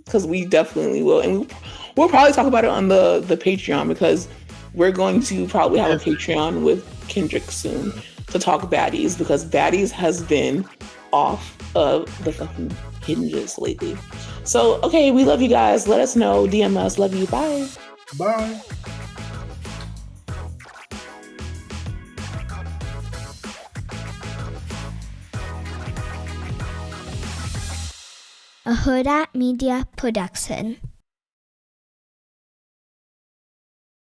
Speaker 1: Because we definitely will. And we'll probably talk about it on the Patreon, because we're going to probably have a Patreon with Kendrick soon to talk Baddies, because Baddies has been off of the fucking hinges lately. So, okay, we love you guys. Let us know. DM us. Love you. Bye.
Speaker 2: Bye.
Speaker 3: A Hurrdat Media Production.